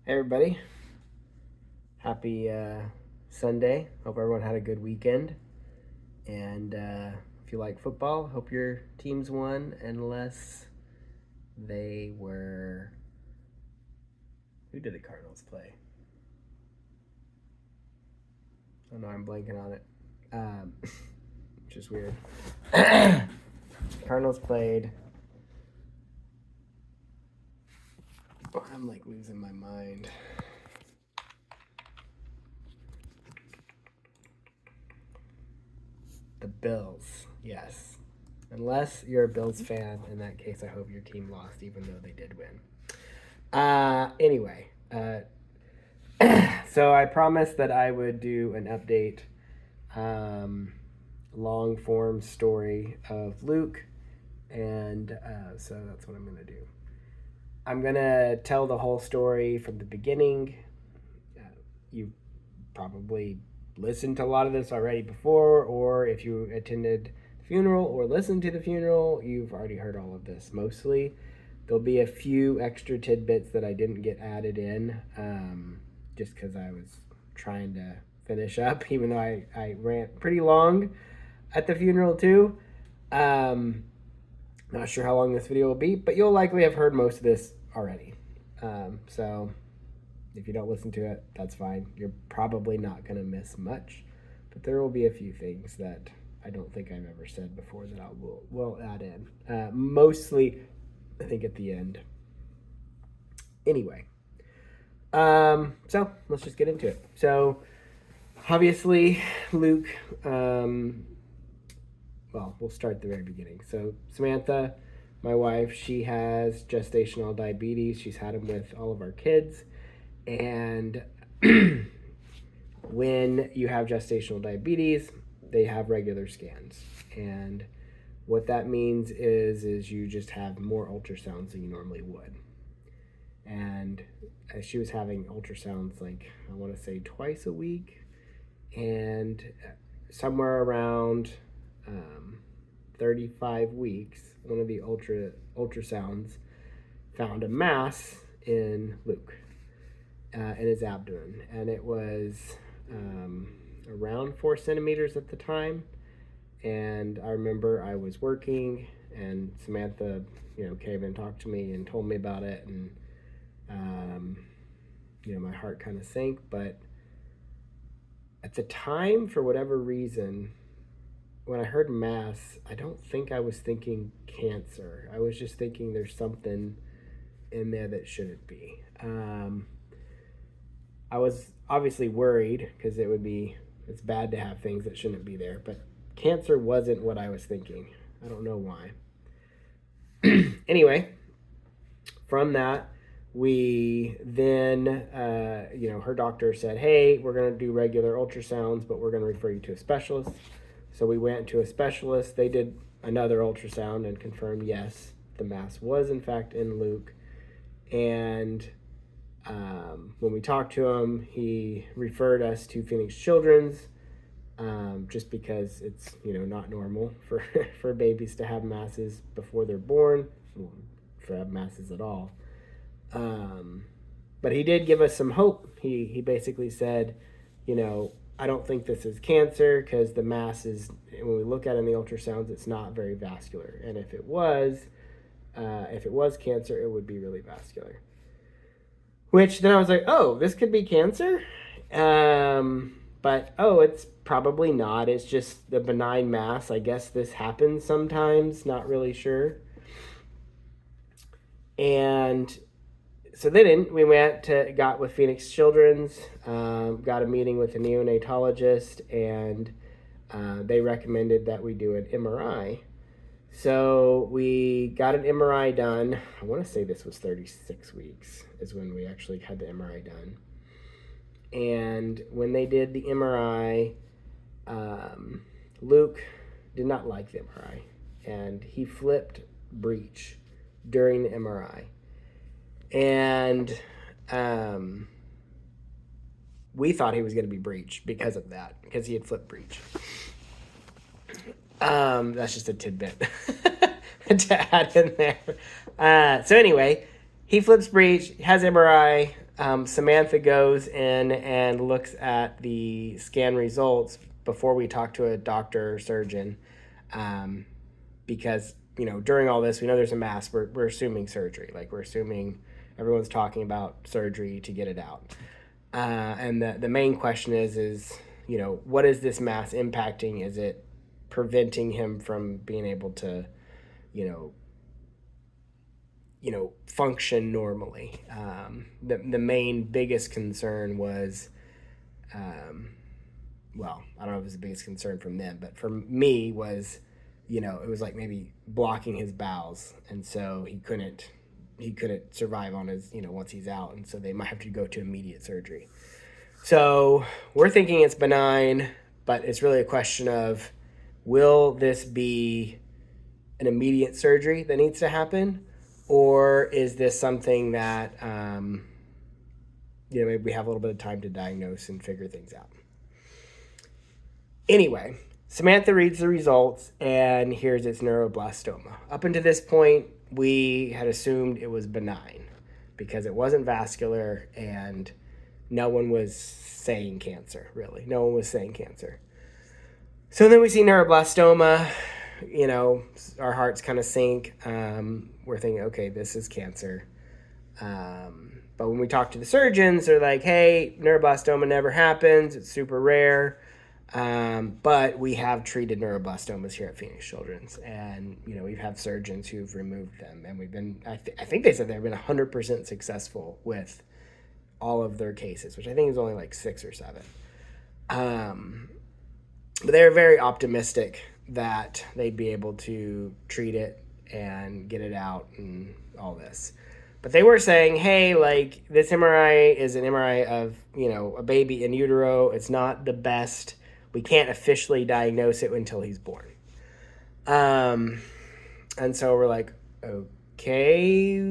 Hey everybody, happy Sunday. Hope everyone had a good weekend. And if you like football, hope your teams won, unless they were. Who did the Cardinals play? Oh no, I'm blanking on it. Which is weird. Cardinals played. Oh, I'm like losing my mind. The Bills, yes. Unless you're a Bills fan, in that case, I hope your team lost, even though they did win. Anyway, so I promised that I would do an update, long form story of Luke, and so that's what I'm going to do. I'm going to tell the whole story from the beginning. You probably listened to a lot of this already before, or if you attended the funeral or listened to the funeral, you've already heard all of this mostly. There'll be a few extra tidbits that I didn't get added in, just because I was trying to finish up, even though I ran pretty long at the funeral too. Not sure how long this video will be, but you'll likely have heard most of this already. So if you don't listen to it, that's fine. You're probably not going to miss much, but there will be a few things that I don't think I've ever said before that I will add in. Mostly, I think at the end. Anyway, so let's just get into it. So obviously, Luke, well, we'll start at the very beginning. So Samantha, my wife, she has gestational diabetes. She's had them with all of our kids. And when you have gestational diabetes, they have regular scans. And what that means is you just have more ultrasounds than you normally would. And she was having ultrasounds, like, I want to say twice a week. And somewhere around 35 weeks, one of the ultrasounds found a mass in Luke. In his abdomen, and it was around 4 centimeters at the time. And I remember I was working, and Samantha, came and talked to me and told me about it, and my heart kind of sank. But at the time, for whatever reason, when I heard mass, I don't think I was thinking cancer. I was just thinking there's something in there that shouldn't be. I was obviously worried because it's bad to have things that shouldn't be there, but cancer wasn't what I was thinking. I don't know why. Anyway, from that, we then, her doctor said, hey, we're going to do regular ultrasounds, but we're going to refer you to a specialist. So we went to a specialist. They did another ultrasound and confirmed, yes, the mass was in fact in Luke. And when we talked to him, he referred us to Phoenix Children's, just because it's not normal for babies to have masses before they're born, for have masses at all. But he did give us some hope. He basically said, I don't think this is cancer, because the mass is, when we look at it in the ultrasounds, it's not very vascular, and if it was cancer, it would be really vascular. Which then I was like, oh, this could be cancer? But, it's probably not. It's just the benign mass. I guess this happens sometimes. Not really sure. And so then we got with Phoenix Children's, got a meeting with a neonatologist, and they recommended that we do an MRI. So we got an MRI done. I want to say this was 36 weeks is when we actually had the MRI done. And when they did the MRI, Luke did not like the MRI, and he flipped breech during the MRI. And we thought he was going to be breech because of that, because he had flipped breech. That's just a tidbit to add in there. So anyway, he flips breech, has MRI. Samantha goes in and looks at the scan results before we talk to a doctor or surgeon, because during all this we know there's a mass. We're assuming surgery, like we're assuming everyone's talking about surgery to get it out. And the main question is what is this mass impacting? Is it preventing him from being able to function normally? The main biggest concern was, well, I don't know if it was the biggest concern from them, but for me was, it was like maybe blocking his bowels, and so he couldn't survive on his, once he's out, and so they might have to go to immediate surgery. So we're thinking it's benign, but it's really a question of, will this be an immediate surgery that needs to happen, or is this something that maybe we have a little bit of time to diagnose and figure things out? Anyway, Samantha reads the results and hears it's neuroblastoma. Up until this point, we had assumed it was benign because it wasn't vascular and no one was saying cancer, really. No one was saying cancer. So then we see neuroblastoma, our hearts kind of sink. We're thinking, okay, this is cancer. But when we talk to the surgeons, they're like, hey, neuroblastoma never happens. It's super rare. But we have treated neuroblastomas here at Phoenix Children's, and we've had surgeons who've removed them, and we've been I think they said they've been 100% successful with all of their cases, which I think is only like 6 or 7. But they're very optimistic that they'd be able to treat it and get it out and all this. But they were saying, hey, like, this MRI is an MRI of a baby in utero. It's not the best. We can't officially diagnose it until he's born. And so we're like, okay,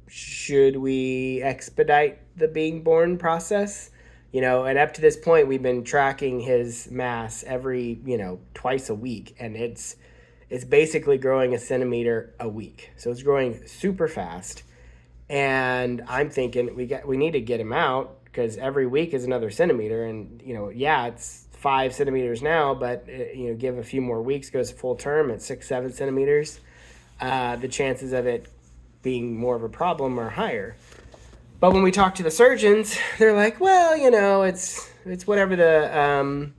should we expedite the being born process? And up to this point, we've been tracking his mass every, twice a week. And it's basically growing a centimeter a week. So it's growing super fast. And I'm thinking we need to get him out because every week is another centimeter. And, it's 5 centimeters now, but give a few more weeks, goes full term at 6-7 centimeters. The chances of it being more of a problem are higher. But when we talk to the surgeons, they're like, well, it's whatever the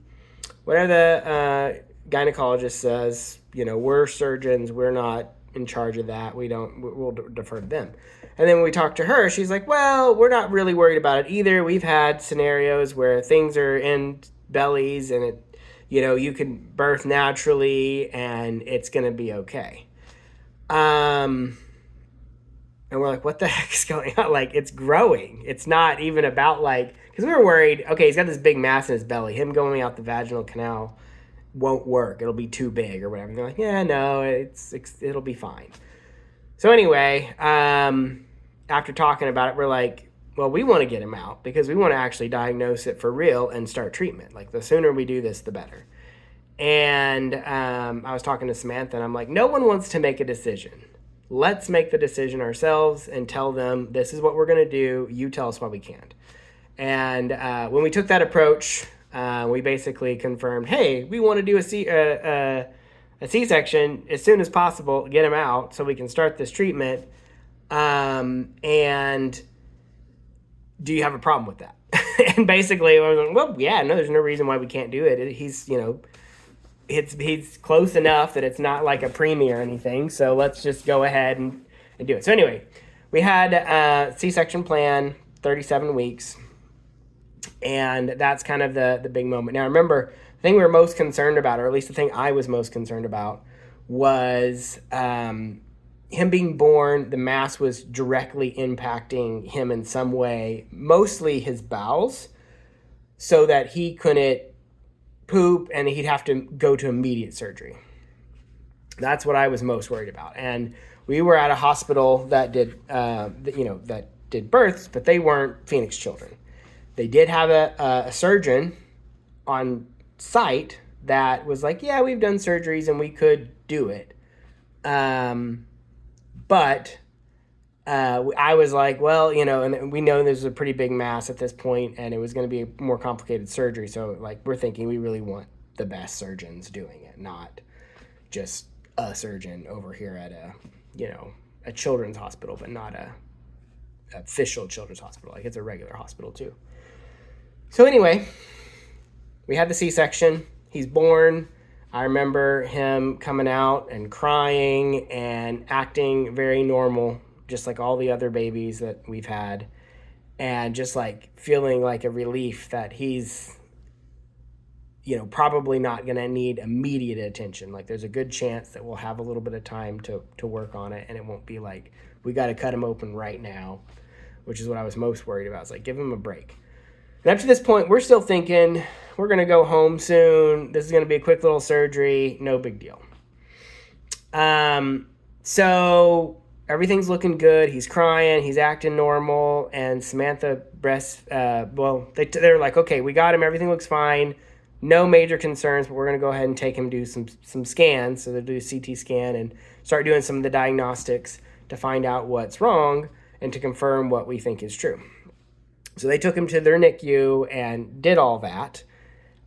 gynecologist says. We're surgeons, we're not in charge of that. We'll defer to them. And then when we talk to her, she's like, well, we're not really worried about it either. We've had scenarios where things are in bellies and it, you can birth naturally and it's going to be okay. And we're like, what the heck is going on? Like, it's growing. It's not even about because we were worried, okay, he's got this big mass in his belly. Him going out the vaginal canal won't work. It'll be too big or whatever. And they're like, yeah, no, it'll be fine. So anyway, after talking about it, we're like, well, we want to get him out because we want to actually diagnose it for real and start treatment. Like, the sooner we do this, the better. And I was talking to Samantha, and I'm like, no one wants to make a decision. Let's make the decision ourselves and tell them this is what we're going to do. You tell us why we can't. And when we took that approach, we basically confirmed, hey, we want to do a C-section as soon as possible, get him out so we can start this treatment. And do you have a problem with that? And basically, I was like, well, yeah, no, there's no reason why we can't do it. He's close enough that it's not like a preemie or anything. So let's just go ahead and do it. So anyway, we had a C-section plan, 37 weeks. And that's kind of the big moment. Now, remember, the thing we were most concerned about, or at least the thing I was most concerned about, was him being born. The mass was directly impacting him in some way, mostly his bowels, so that he couldn't poop and he'd have to go to immediate surgery. That's what I was most worried about. And we were at a hospital that did births, but they weren't Phoenix Children. They did have a surgeon on site that was like, yeah, we've done surgeries and we could do it. But I was like, well, and we know this is a pretty big mass at this point, and it was going to be a more complicated surgery. So, like, we're thinking we really want the best surgeons doing it, not just a surgeon over here at a children's hospital, but not a official children's hospital. Like, it's a regular hospital too. So anyway, we had the C-section. He's born. I remember him coming out and crying and acting very normal, just like all the other babies that we've had, and just like feeling like a relief that he's probably not going to need immediate attention. Like, there's a good chance that we'll have a little bit of time to work on it, and it won't be like we got to cut him open right now, which is what I was most worried about. It's like, give him a break. And up to this point, we're still thinking we're going to go home soon. This is going to be a quick little surgery. No big deal. So everything's looking good. He's crying. He's acting normal. And Samantha they're like, okay, we got him. Everything looks fine. No major concerns, but we're going to go ahead and take him do some scans. So they'll do a CT scan and start doing some of the diagnostics to find out what's wrong and to confirm what we think is true. So they took him to their NICU and did all that.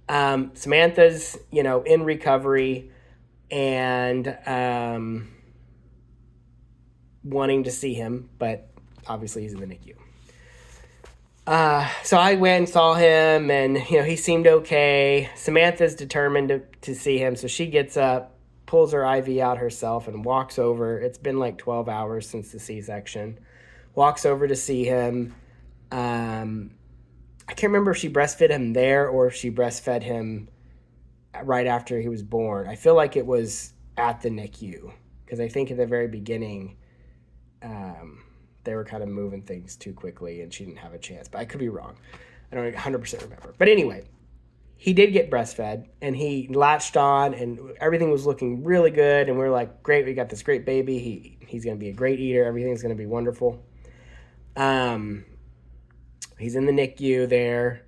Samantha's, in recovery and wanting to see him, but obviously he's in the NICU. So I went and saw him, and he seemed okay. Samantha's determined to see him, so she gets up, pulls her IV out herself, and walks over. It's been like 12 hours since the C-section. Walks over to see him. I can't remember if she breastfed him there or if she breastfed him right after he was born. I feel like it was at the NICU, because I think at the very beginning they were kind of moving things too quickly and she didn't have a chance. But I could be wrong. I don't 100% remember. But anyway, he did get breastfed, and he latched on, and everything was looking really good. And we were like, great, we got this great baby. He's going to be a great eater. Everything's going to be wonderful. He's in the NICU there,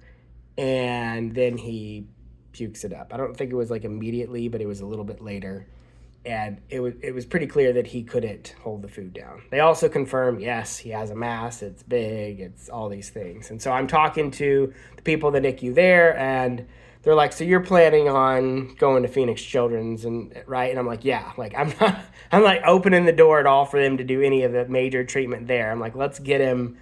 and then he pukes it up. I don't think it was like immediately, but it was a little bit later. And it was pretty clear that he couldn't hold the food down. They also confirmed, yes, he has a mass, it's big, it's all these things. And so I'm talking to the people in the NICU there, and they're like, so you're planning on going to Phoenix Children's, right? And I'm like, yeah, like I'm like opening the door at all for them to do any of the major treatment there. I'm like, let's get him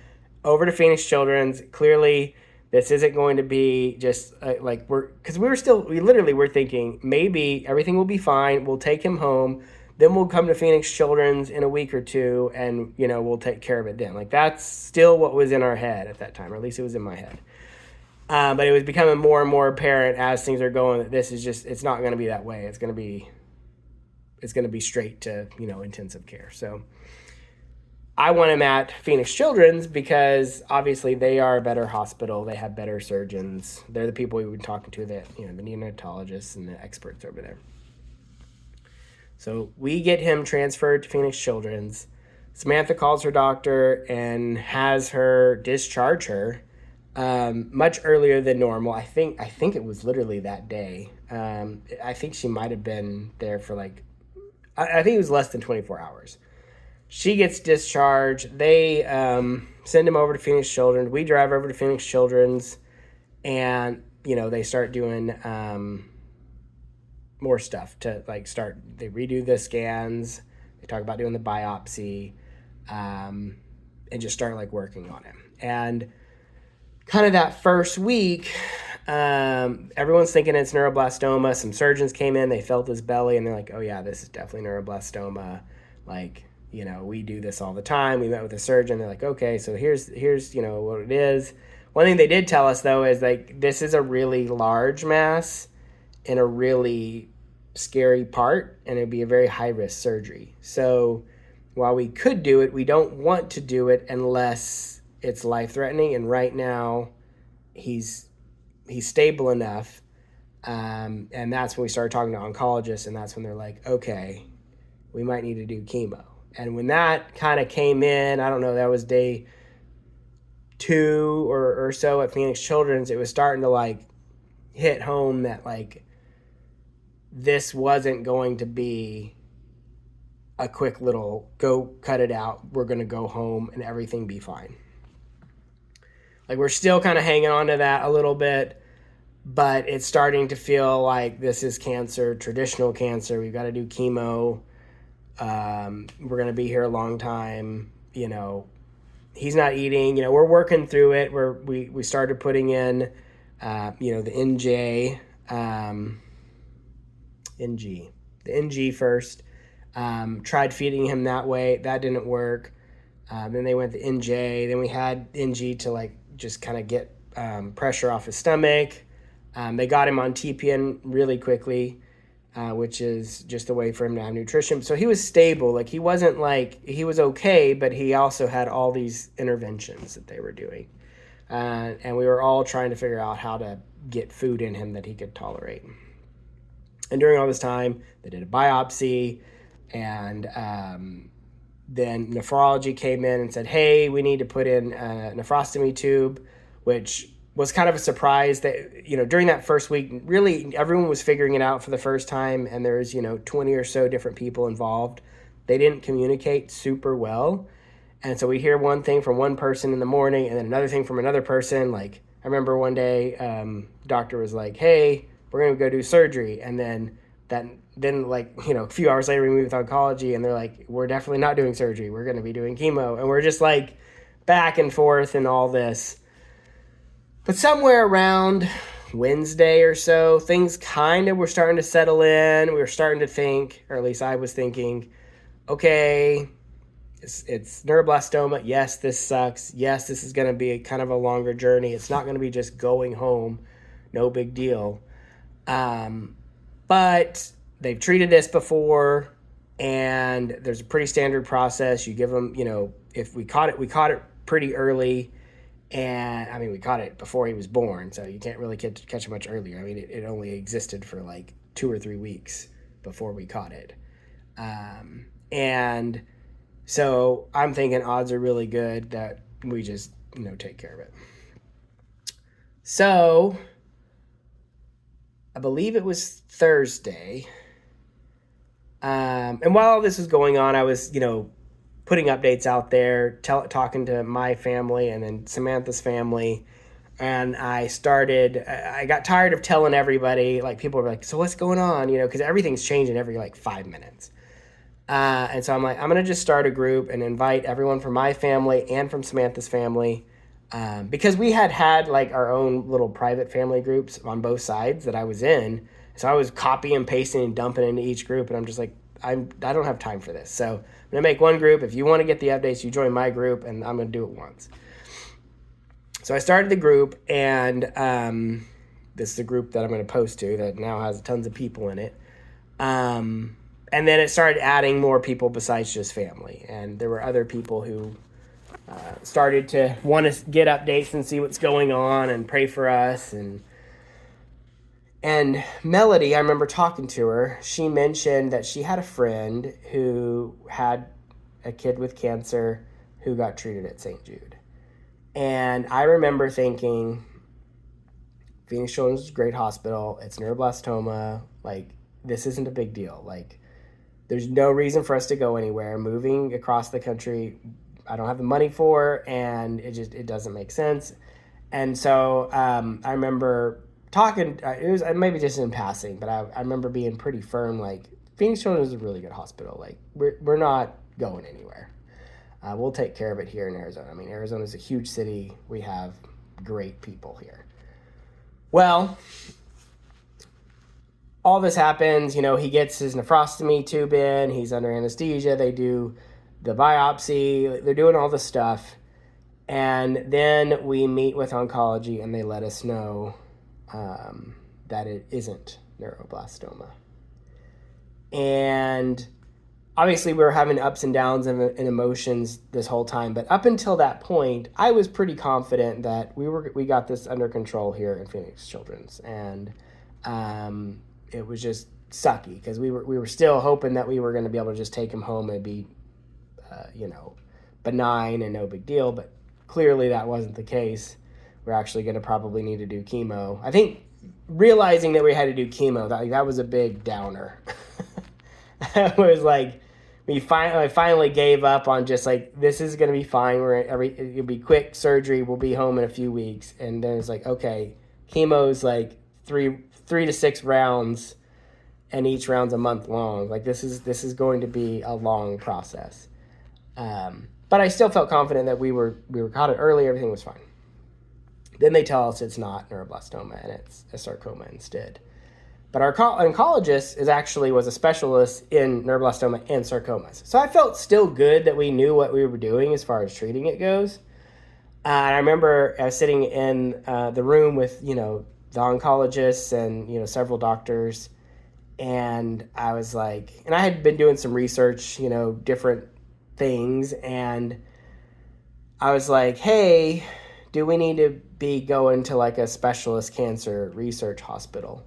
over to Phoenix Children's. Clearly, this isn't going to be just because we literally were thinking maybe everything will be fine. We'll take him home. Then we'll come to Phoenix Children's in a week or two, and, we'll take care of it then. Like, that's still what was in our head at that time, or at least it was in my head. But it was becoming more and more apparent as things are going that this is just, it's not going to be that way. It's going to be straight to, intensive care. So I want him at Phoenix Children's because obviously they are a better hospital. They have better surgeons. They're the people we've been talking to, the neonatologists and the experts over there. So we get him transferred to Phoenix Children's. Samantha calls her doctor and has her discharge her much earlier than normal. I think it was literally that day. I think she might have been there for I think it was less than 24 hours. She gets discharged. They send him over to Phoenix Children's. We drive over to Phoenix Children's, and they start doing more stuff to They redo the scans. They talk about doing the biopsy, and just start working on him. And kind of that first week, everyone's thinking it's neuroblastoma. Some surgeons came in. They felt his belly, and they're like, "Oh yeah, this is definitely neuroblastoma." We do this all the time. We met with a surgeon. They're like, okay, so here's what it is. One thing they did tell us, though, is this is a really large mass in a really scary part, and it'd be a very high-risk surgery. So while we could do it, we don't want to do it unless it's life-threatening. And right now, he's stable enough. And that's when we started talking to oncologists, and that's when they're like, okay, we might need to do chemo. And when that kind of came in, I don't know, that was day 2 or so at Phoenix Children's, it was starting to hit home that this wasn't going to be a quick little go cut it out. We're going to go home and everything be fine. Like we're still kind of hanging on to that a little bit, but it's starting to feel like this is cancer, traditional cancer. We've got to do chemo. We're going to be here a long time. He's not eating. We're working through it. We started putting in, the NG first. Tried feeding him that way. That didn't work. Then they went to NJ. Then we had NG to just kind of get pressure off his stomach. They got him on TPN really quickly, which is just a way for him to have nutrition. So he was stable. He wasn't he was okay, but he also had all these interventions that they were doing. And we were all trying to figure out how to get food in him that he could tolerate. And during all this time, they did a biopsy, and then nephrology came in and said, hey, we need to put in a nephrostomy tube, which was kind of a surprise that, during that first week, really everyone was figuring it out for the first time, and there's, 20 or so different people involved. They didn't communicate super well. And so we hear one thing from one person in the morning and then another thing from another person. I remember one day, doctor was like, hey, we're going to go do surgery. And then a few hours later we moved with oncology and they're like, we're definitely not doing surgery. We're going to be doing chemo. And we're just back and forth and all this. But somewhere around Wednesday or so, things kind of were starting to settle in. We were starting to think, or at least I was thinking, okay, it's neuroblastoma. Yes, this sucks. Yes, this is going to be kind of a longer journey. It's not going to be just going home. No big deal. But they've treated this before, and there's a pretty standard process. You give them, if we caught it pretty early. And we caught it before he was born, so you can't really catch it much earlier. It only existed for 2 or 3 weeks before we caught it. And so I'm thinking odds are really good that we just, take care of it. So I believe it was Thursday. And while all this was going on, I was, putting updates out there, talking to my family and then Samantha's family. And I got tired of telling everybody, people were like, so what's going on? Because everything's changing every 5 minutes. And so I'm like, I'm going to just start a group and invite everyone from my family and from Samantha's family. Because we had our own little private family groups on both sides that I was in. So I was copying and pasting and dumping into each group. And I'm just like, I don't have time for this. So I'm going to make one group. If you want to get the updates, you join my group, and I'm going to do it once. So I started the group, and this is the group that I'm going to post to that now has tons of people in it. And then it started adding more people besides just family. And there were other people who started to want to get updates and see what's going on and pray for us. And Melody, I remember talking to her, she mentioned that she had a friend who had a kid with cancer who got treated at St. Jude. And I remember thinking, Phoenix Children's is a great hospital. It's neuroblastoma. This isn't a big deal. There's no reason for us to go anywhere. Moving across the country, I don't have the money for, and it doesn't make sense. And so I remember talking, it was maybe just in passing, but I remember being pretty firm, Phoenix Children's is a really good hospital. We're not going anywhere. We'll take care of it here in Arizona. Arizona is a huge city. We have great people here. Well, all this happens, he gets his nephrostomy tube in, he's under anesthesia, they do the biopsy, they're doing all this stuff. And then we meet with oncology and they let us know that it isn't neuroblastoma. And obviously we were having ups and downs and emotions this whole time, but up until that point, I was pretty confident that we got this under control here in Phoenix Children's. And it was just sucky because we were still hoping that we were going to be able to just take him home and be, benign and no big deal, but clearly that wasn't the case. We're actually going to probably need to do chemo. I think realizing that we had to do chemo, that was a big downer. I was I finally gave up on just like, this is going to be fine. It'll be quick surgery. We'll be home in a few weeks. And then it's like, okay, chemo's like three to 6 rounds, and each round's a month long. Like this is going to be a long process. But I still felt confident that we were caught it early. Everything was fine. Then they tell us it's not neuroblastoma and it's a sarcoma instead. But our oncologist was a specialist in neuroblastoma and sarcomas. So I felt still good that we knew what we were doing as far as treating it goes. And I remember I was sitting in the room with, the oncologists and, several doctors. And I was like, and I had been doing some research, different things. And I was like, hey, do we need to be going to like a specialist cancer research hospital?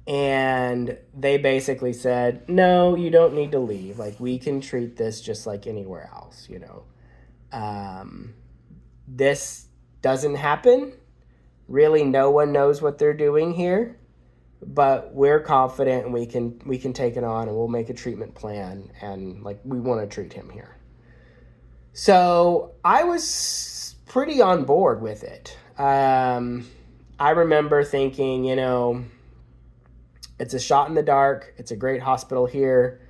And they basically said, no, you don't need to leave. Like, we can treat this just like anywhere else, This doesn't happen. Really, no one knows what they're doing here. But we're confident and we can take it on and we'll make a treatment plan. And, like, we want to treat him here. So I was pretty on board with it. I remember thinking, it's a shot in the dark. It's a great hospital here.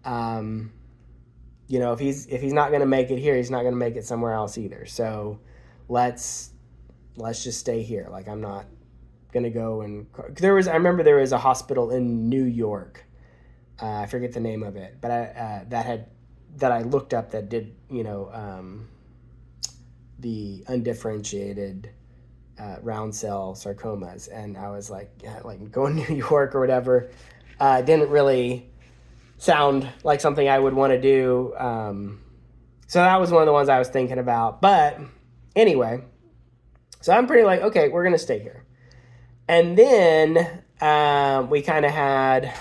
If he's not going to make it here, he's not going to make it somewhere else either. So let's just stay here. Like, I'm not going to go and I remember there was a hospital in New York. I forget the name of it, but that I looked up that did, the undifferentiated round cell sarcomas, and I was like, yeah, like going to New York or whatever didn't really sound like something I would want to do. So that was one of the ones I was thinking about. But anyway, so I'm pretty like, okay, we're gonna stay here. And then we kind of had,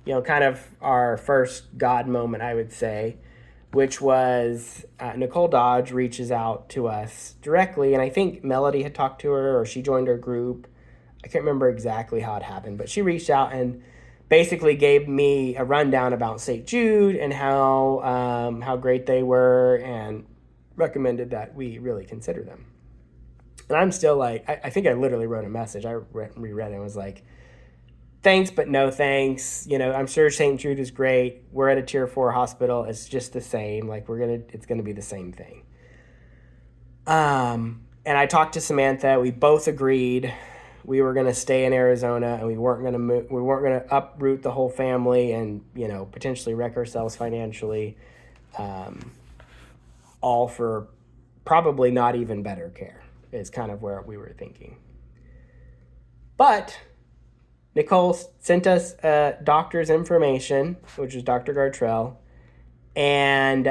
kind of our first God moment, I would say, which was Nicole Dodge reaches out to us directly. And I think Melody had talked to her or she joined our group. I can't remember exactly how it happened, but she reached out and basically gave me a rundown about St. Jude and how great they were and recommended that we really consider them. And I'm still like, I think I literally wrote a message. I reread it and was like, thanks, but no thanks. I'm sure St. Jude is great. We're at a tier 4 hospital. It's just the same. Like, it's going to be the same thing. And I talked to Samantha. We both agreed we were going to stay in Arizona and we weren't going to move. We weren't going to uproot the whole family and, potentially wreck ourselves financially. All for probably not even better care is kind of where we were thinking. But Nicole sent us doctor's information, which is Dr. Gartrell, and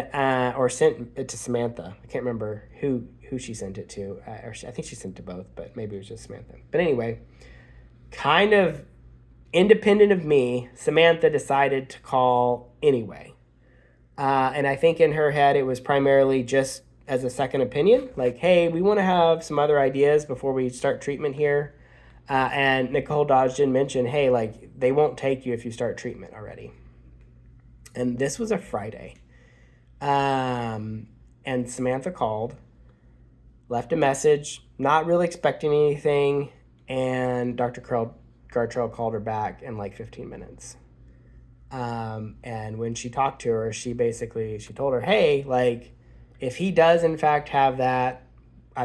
or sent it to Samantha. I can't remember who she sent it to. I think she sent it to both, but maybe it was just Samantha. But anyway, kind of independent of me, Samantha decided to call anyway. And I think in her head it was primarily just as a second opinion. Like, hey, we want to have some other ideas before we start treatment here. And Nicole Dodge did mention, hey, like, they won't take you if you start treatment already. And this was a Friday. And Samantha called, left a message, not really expecting anything. And Dr. Gartrell called her back in like 15 minutes. And when she talked to her, she told her, hey, like, if he does in fact have that,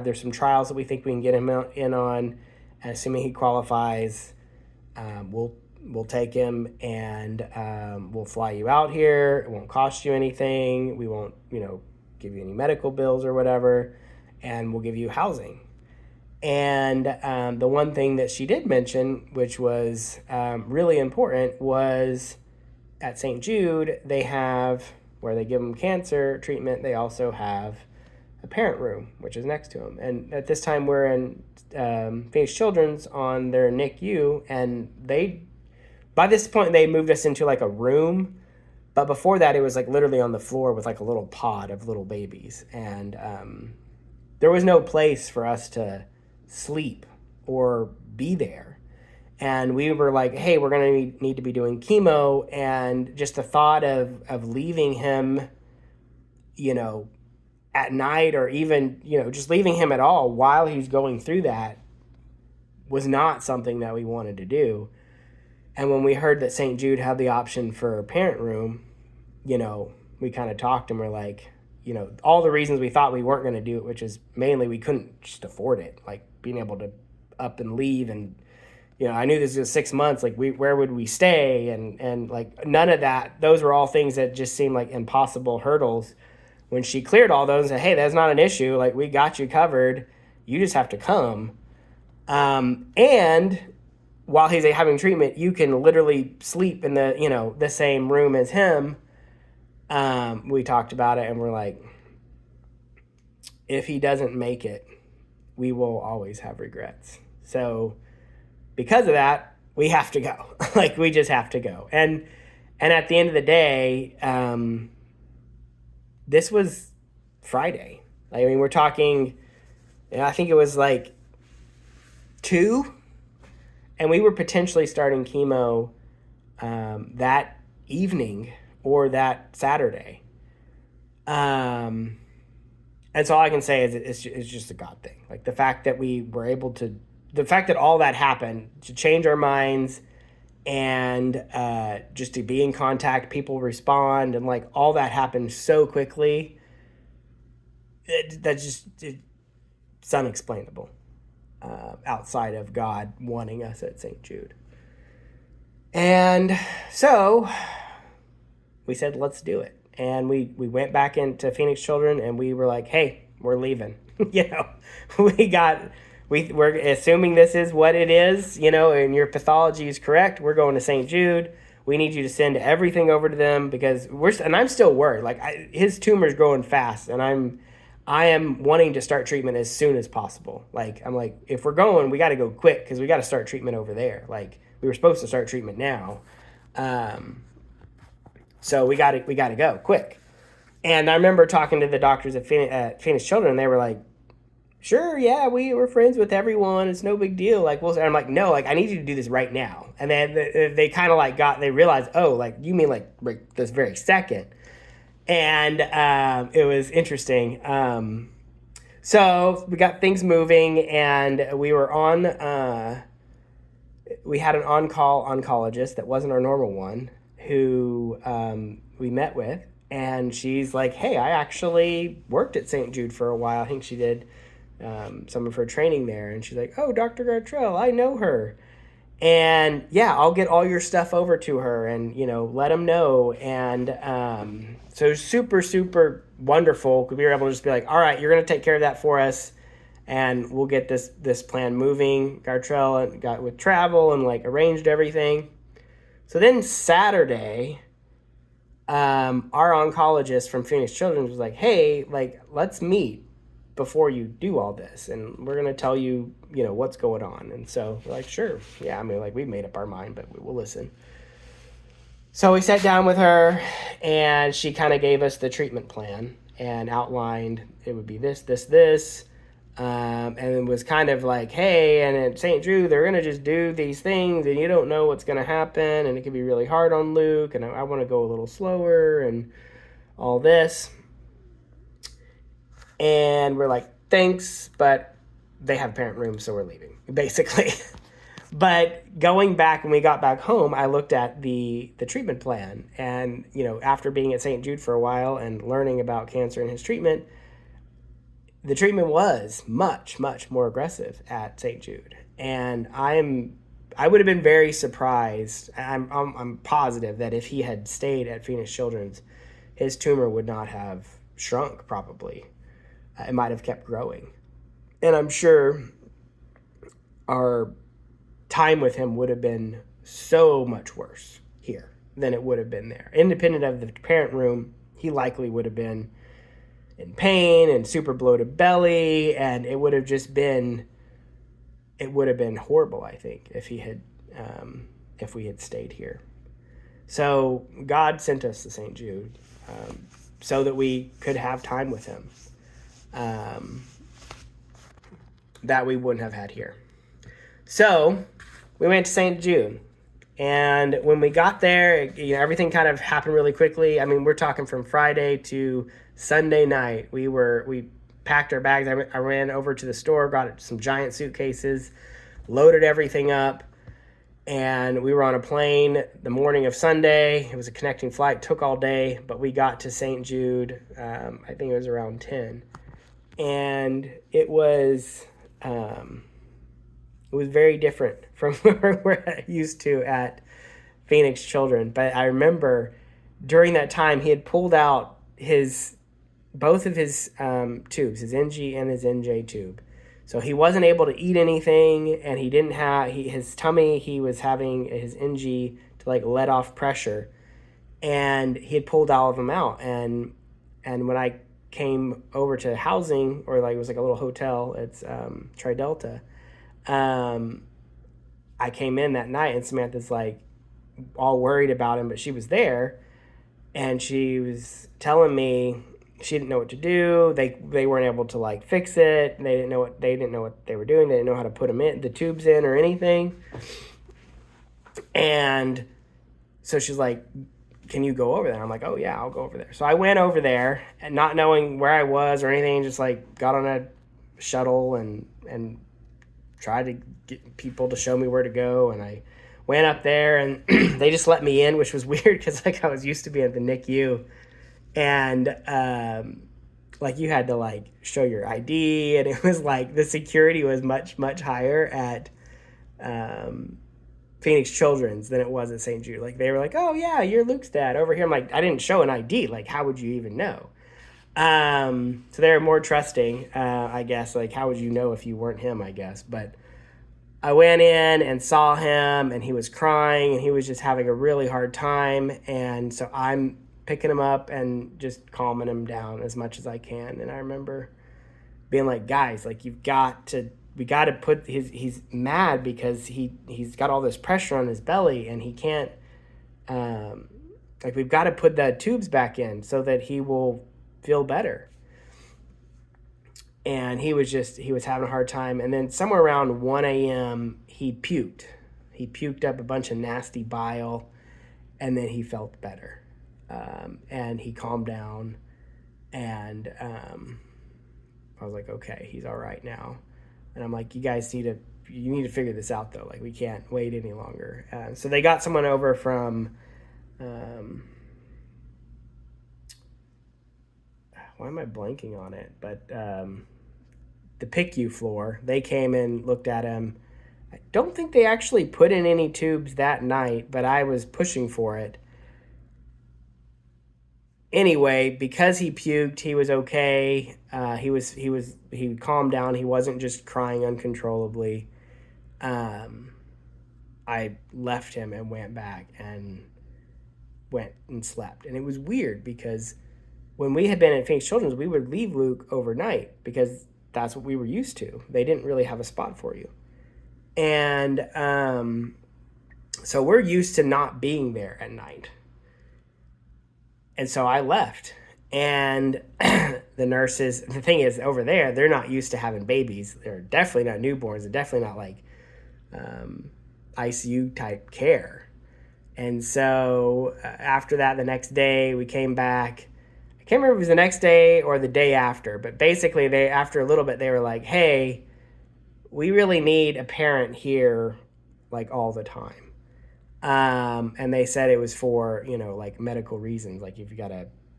there's some trials that we think we can get him in on. And assuming he qualifies, we'll take him and we'll fly you out here. It won't cost you anything. We won't, give you any medical bills or whatever, and we'll give you housing. And the one thing that she did mention, which was really important, was at St. Jude, they have, where they give them cancer treatment, they also have a parent room, which is next to them. And at this time, we're in Phoenix Children's on their NICU, and by this point, they moved us into like a room. But before that, it was like literally on the floor with like a little pod of little babies. And there was no place for us to sleep or be there. And we were like, hey, we're going to need to be doing chemo. And just the thought of leaving him, at night, or even, just leaving him at all while he's going through that was not something that we wanted to do. And when we heard that St. Jude had the option for a parent room, we kind of talked and we're like, all the reasons we thought we weren't going to do it, which is mainly we couldn't just afford it, like being able to up and leave. And, I knew this was 6 months, like where would we stay? And like none of that, those were all things that just seemed like impossible hurdles. When she cleared all those and said, hey, that's not an issue. Like, we got you covered. You just have to come. And while he's having treatment, you can literally sleep in the same room as him. We talked about it and we're like, if he doesn't make it, we will always have regrets. So because of that, we have to go. Like, we just have to go. And at the end of the day, this was Friday. We're talking, I think it was like 2, and we were potentially starting chemo that evening or that Saturday. And so all I can say is it's just a God thing. Like, the fact that we were able to, the fact that all that happened to change our minds and just to be in contact, people respond, and like all that happened so quickly. It's unexplainable outside of God wanting us at St. Jude. And so we said, let's do it. And we went back into Phoenix Children and we were like, hey, we're leaving. We're assuming this is what it is, and your pathology is correct. We're going to St. Jude. We need you to send everything over to them because I'm still worried. Like, his tumor is growing fast, and I am wanting to start treatment as soon as possible. Like, I'm like, if we're going, we got to go quick because we got to start treatment over there. Like, we were supposed to start treatment now. So we got to go quick. And I remember talking to the doctors at Phoenix Children, and they were like, sure, yeah, we're friends with everyone. It's no big deal. Like, and I'm like, no, like, I need you to do this right now. And then they kind of like they realized, oh, like, you mean like right this very second. And it was interesting. So we got things moving, and we were we had an on-call oncologist that wasn't our normal one who we met with. And she's like, hey, I actually worked at St. Jude for a while. I think she did some of her training there. And she's like, oh, Dr. Gartrell, I know her. And yeah, I'll get all your stuff over to her and, let them know. And so super, super wonderful because we were able to just be like, all right, you're going to take care of that for us. And we'll get this plan moving. Gartrell got with travel and like arranged everything. So then Saturday, our oncologist from Phoenix Children's was like, hey, like, let's meet before you do all this. And we're going to tell you, what's going on. And so we're like, sure. Yeah. We made up our mind, but we will listen. So we sat down with her and she kind of gave us the treatment plan and outlined it would be this. And it was kind of like, hey, and at St. Jude, they're going to just do these things and you don't know what's going to happen. And it can be really hard on Luke. And I want to go a little slower and all this. And we're like, thanks, but they have parent rooms, so we're leaving, basically. But going back, when we got back home, I looked at the treatment plan. And, after being at St. Jude for a while and learning about cancer and his treatment, the treatment was much, much more aggressive at St. Jude. And I would have been very surprised. I'm positive that if he had stayed at Phoenix Children's, his tumor would not have shrunk, probably. It might have kept growing. And I'm sure our time with him would have been so much worse here than it would have been there. Independent of the parent room, he likely would have been in pain and super bloated belly, and it would have been horrible, I think, if we had stayed here. So God sent us to St. Jude so that we could have time with him that we wouldn't have had here. So we went to St. Jude. And when we got there, everything kind of happened really quickly. I mean, we're talking from Friday to Sunday night. We packed our bags. I ran over to the store, got some giant suitcases, loaded everything up, and we were on a plane the morning of Sunday. It was a connecting flight, took all day, but we got to St. Jude. I think it was around 10, and it was very different from where we're used to at Phoenix Children. But I remember during that time he had pulled out both of his tubes, his NG and his NJ tube. So he wasn't able to eat anything, and he didn't have his tummy. He was having his NG to like let off pressure, and he had pulled all of them out. And when I came over to housing, or like it was like a little hotel, it's Tri Delta. I came in that night, and Samantha's like all worried about him, but she was there, and she was telling me she didn't know what to do. They weren't able to like fix it. They didn't know what they were doing. They didn't know how to put the tubes in or anything. And so she's like, "Can you go over there?" I'm like, "Oh yeah, I'll go over there." So I went over there, and not knowing where I was or anything, just like got on a shuttle and tried to get people to show me where to go. And I went up there, and they just let me in, which was weird because like I was used to being at the NICU. And like you had to like show your ID, and it was like the security was much, much higher at Phoenix Children's than it was at St. Jude. Like they were like, "Oh yeah, you're Luke's dad over here." I'm like, I didn't show an ID. Like, how would you even know? So they're more trusting, I guess. Like, how would you know if you weren't him, I guess. But I went in and saw him, and he was crying, and he was just having a really hard time. And so I'm picking him up and just calming him down as much as I can. And I remember being like, "Guys, like we got to put he's mad because he's got all this pressure on his belly, and he can't, like we've got to put the tubes back in so that he will feel better." And he was having a hard time. And then somewhere around 1 a.m. he puked up a bunch of nasty bile, and then he felt better. And he calmed down, and I was like, okay, he's all right now. And I'm like, you guys need to figure this out though. Like we can't wait any longer. So they got someone over from, why am I blanking on it? But the PICU floor, they came and looked at him. I don't think they actually put in any tubes that night, but I was pushing for it. Anyway, because he puked, he was okay. He calmed down. He wasn't just crying uncontrollably. I left him and went back and slept. And it was weird because when we had been at Phoenix Children's, we would leave Luke overnight because that's what we were used to. They didn't really have a spot for you. And so we're used to not being there at night. And so I left. And the nurses, the thing is, over there, they're not used to having babies. They're definitely not newborns. They're definitely not like ICU type care. And so after that, the next day, we came back. I can't remember if it was the next day or the day after, but basically after a little bit, they were like, "Hey, we really need a parent here like all the time." And they said it was for, like medical reasons. Like if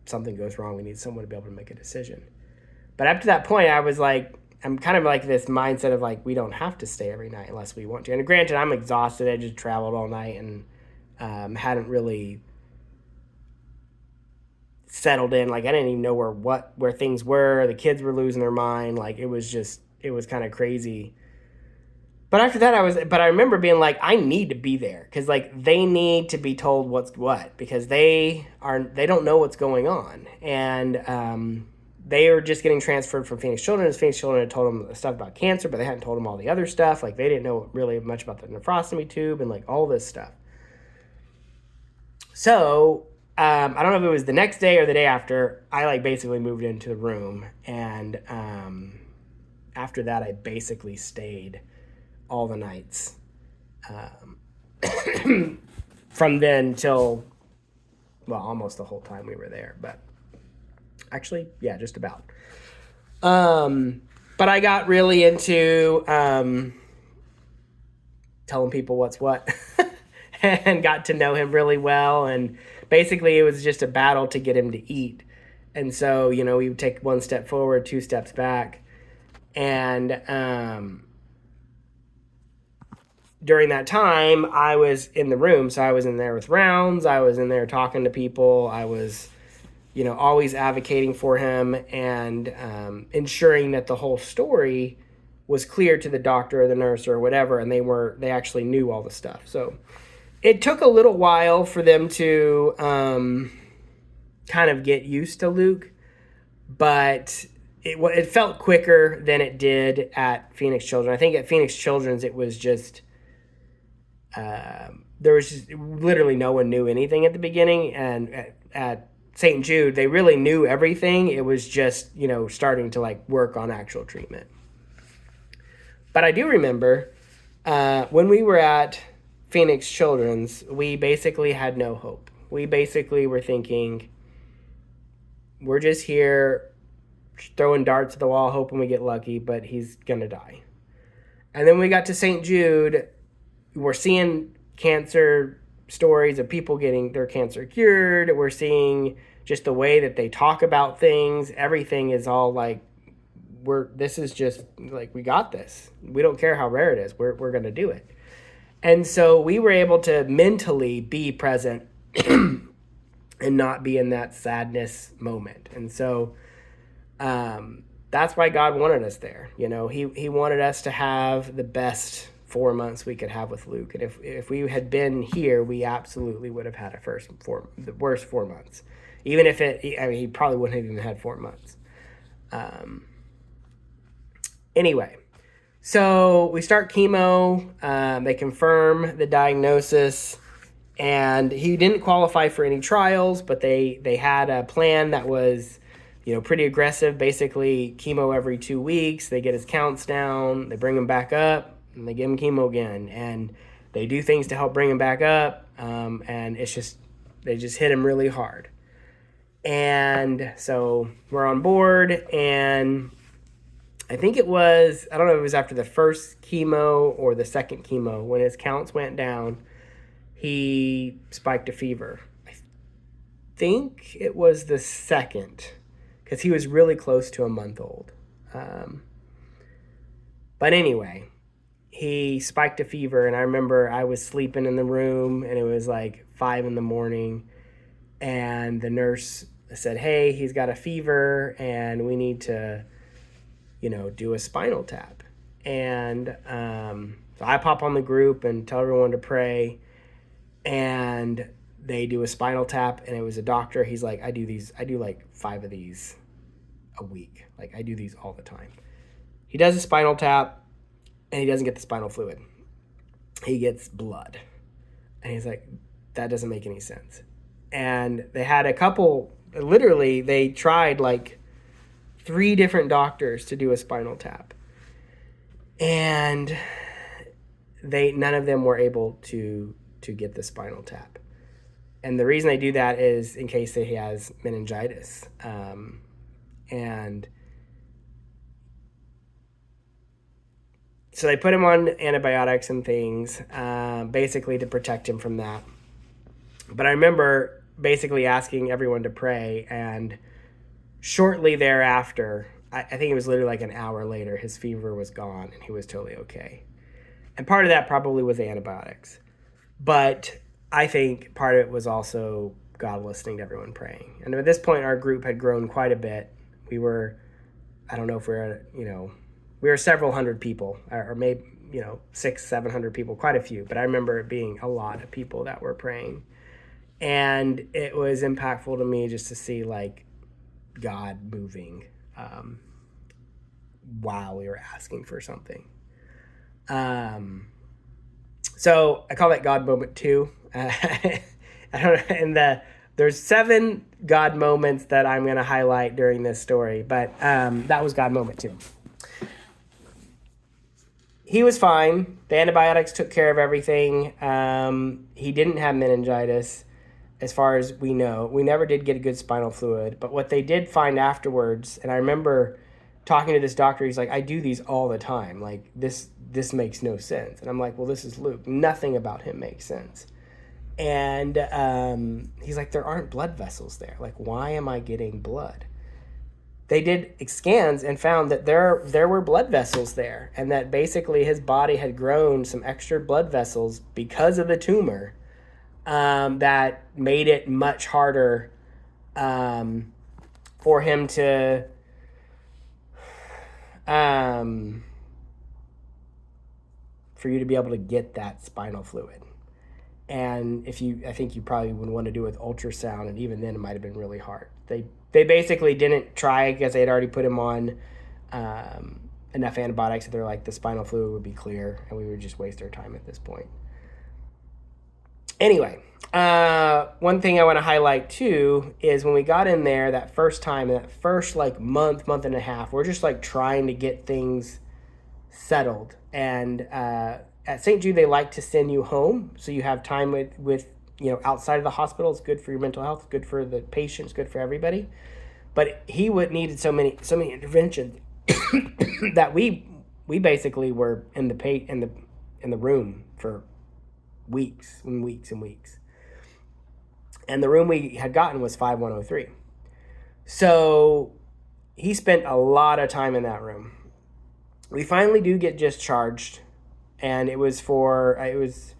something goes wrong, we need someone to be able to make a decision. But up to that point, I was like, I'm kind of like this mindset of like, we don't have to stay every night unless we want to. And granted, I'm exhausted. I just traveled all night and hadn't really settled in. Like I didn't even know where things were. The kids were losing their mind. Like it was kind of crazy. But after that, I remember being like, I need to be there because like they need to be told what's what because they don't know what's going on. And they are just getting transferred from Phoenix Children's. Phoenix Children had told them stuff about cancer, but they hadn't told them all the other stuff. Like they didn't know really much about the nephrostomy tube and like all this stuff. So I don't know if it was the next day or the day after, I like basically moved into the room. And after that, I basically stayed all the nights. from then till, well, almost the whole time we were there, but actually, yeah, just about. But I got really into telling people what's what and got to know him really well. And basically, it was just a battle to get him to eat. And so, we would take one step forward, two steps back. And during that time, I was in the room. So I was in there with rounds. I was in there talking to people. I was, always advocating for him and ensuring that the whole story was clear to the doctor or the nurse or whatever. And they actually knew all the stuff. So it took a little while for them to kind of get used to Luke, but it felt quicker than it did at Phoenix Children. I think at Phoenix Children's, it was just, there was just literally no one knew anything at the beginning. And at St. Jude, they really knew everything. It was just, starting to like work on actual treatment. But I do remember when we were at Phoenix Children's, we basically had no hope. We basically were thinking, we're just here throwing darts at the wall, hoping we get lucky, but he's going to die. And then we got to St. Jude. We're seeing cancer stories of people getting their cancer cured. We're seeing just the way that they talk about things. Everything is all like, this is just like, we got this. We don't care how rare it is. We're going to do it. And so we were able to mentally be present and not be in that sadness moment. And so that's why God wanted us there. He wanted us to have the best 4 months we could have with Luke. And if we had been here, we absolutely would have had the worst 4 months. Even if he probably wouldn't have even had 4 months. Anyway, so we start chemo. They confirm the diagnosis, and he didn't qualify for any trials, but they had a plan that was, pretty aggressive. Basically, chemo every 2 weeks. They get his counts down. They bring him back up, and they give him chemo again. And they do things to help bring him back up, and they just hit him really hard. And so we're on board, and I think it was, I don't know if it was after the first chemo or the second chemo, when his counts went down, he spiked a fever. I think it was the second, because he was really close to a month old. But anyway, he spiked a fever, and I remember I was sleeping in the room, and it was like 5 a.m, and the nurse said, hey, he's got a fever, and we need to do a spinal tap. And so I pop on the group and tell everyone to pray, and they do a spinal tap, and it was a doctor. He's like, I do like 5 of these a week. Like, I do these all the time. He does a spinal tap, and he doesn't get the spinal fluid. He gets blood. And he's like, that doesn't make any sense. And they had a couple, literally, they tried like 3 different doctors to do a spinal tap, and none of them were able to get the spinal tap. And the reason they do that is in case he has meningitis. And so they put him on antibiotics and things, basically to protect him from that. But I remember basically asking everyone to pray, and shortly thereafter, I think it was literally like an hour later, his fever was gone and he was totally okay. And part of that probably was antibiotics. But I think part of it was also God listening to everyone praying. And at this point, our group had grown quite a bit. We were, I don't know if we were several hundred people, or maybe, 600-700 people, quite a few. But I remember it being a lot of people that were praying. And it was impactful to me just to see like God moving while we were asking for something. So I call that God moment 2. I don't know, and there's 7 God moments that I'm going to highlight during this story, but that was God moment 2. he was fine. The antibiotics took care of everything. He didn't have meningitis, as far as we know. We never did get a good spinal fluid. But what they did find afterwards, and I remember talking to this doctor, he's like, I do these all the time. Like, this makes no sense. And I'm like, well, this is Luke. Nothing about him makes sense. And he's like, there aren't blood vessels there. Like, why am I getting blood? They did scans and found that there were blood vessels there, and that basically his body had grown some extra blood vessels because of the tumor, that made it much harder for him to for you to be able to get that spinal fluid. And I think you probably would want to do it with ultrasound, and even then it might have been really hard. They basically didn't try because they had already put him on enough antibiotics that they're like, the spinal fluid would be clear, and we would just waste our time at this point. Anyway, one thing I want to highlight too is when we got in there that first time, that first like month and a half, we're just like trying to get things settled. And at St. Jude, they like to send you home, so you have time with outside of the hospital. It's good for your mental health, good for the patients, good for everybody. But he needed so many interventions that we basically were in the room for weeks and weeks and weeks. And the room we had gotten was 5103. So he spent a lot of time in that room. We finally do get discharged, and it was post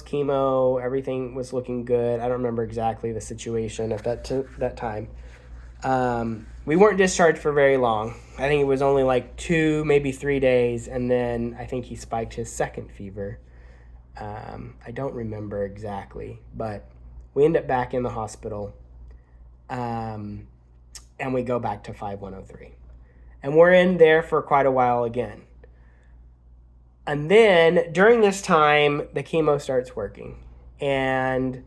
chemo. Everything was looking good. I don't remember exactly the situation at that time. We weren't discharged for very long. I think it was only like 2, maybe 3 days, and then I think he spiked his second fever. I don't remember exactly, but we end up back in the hospital, and we go back to 5103. And we're in there for quite a while again. And then during this time, the chemo starts working. And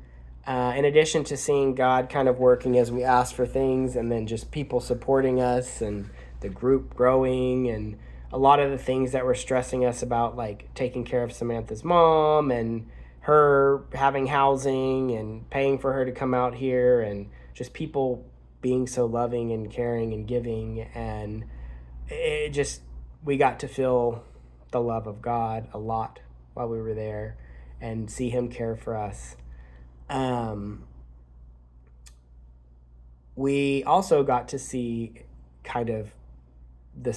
in addition to seeing God kind of working as we ask for things, and then just people supporting us and the group growing, and a lot of the things that were stressing us about, like taking care of Samantha's mom and her having housing and paying for her to come out here, and just people being so loving and caring and giving. And we got to feel the love of God a lot while we were there and see him care for us. We also got to see kind of the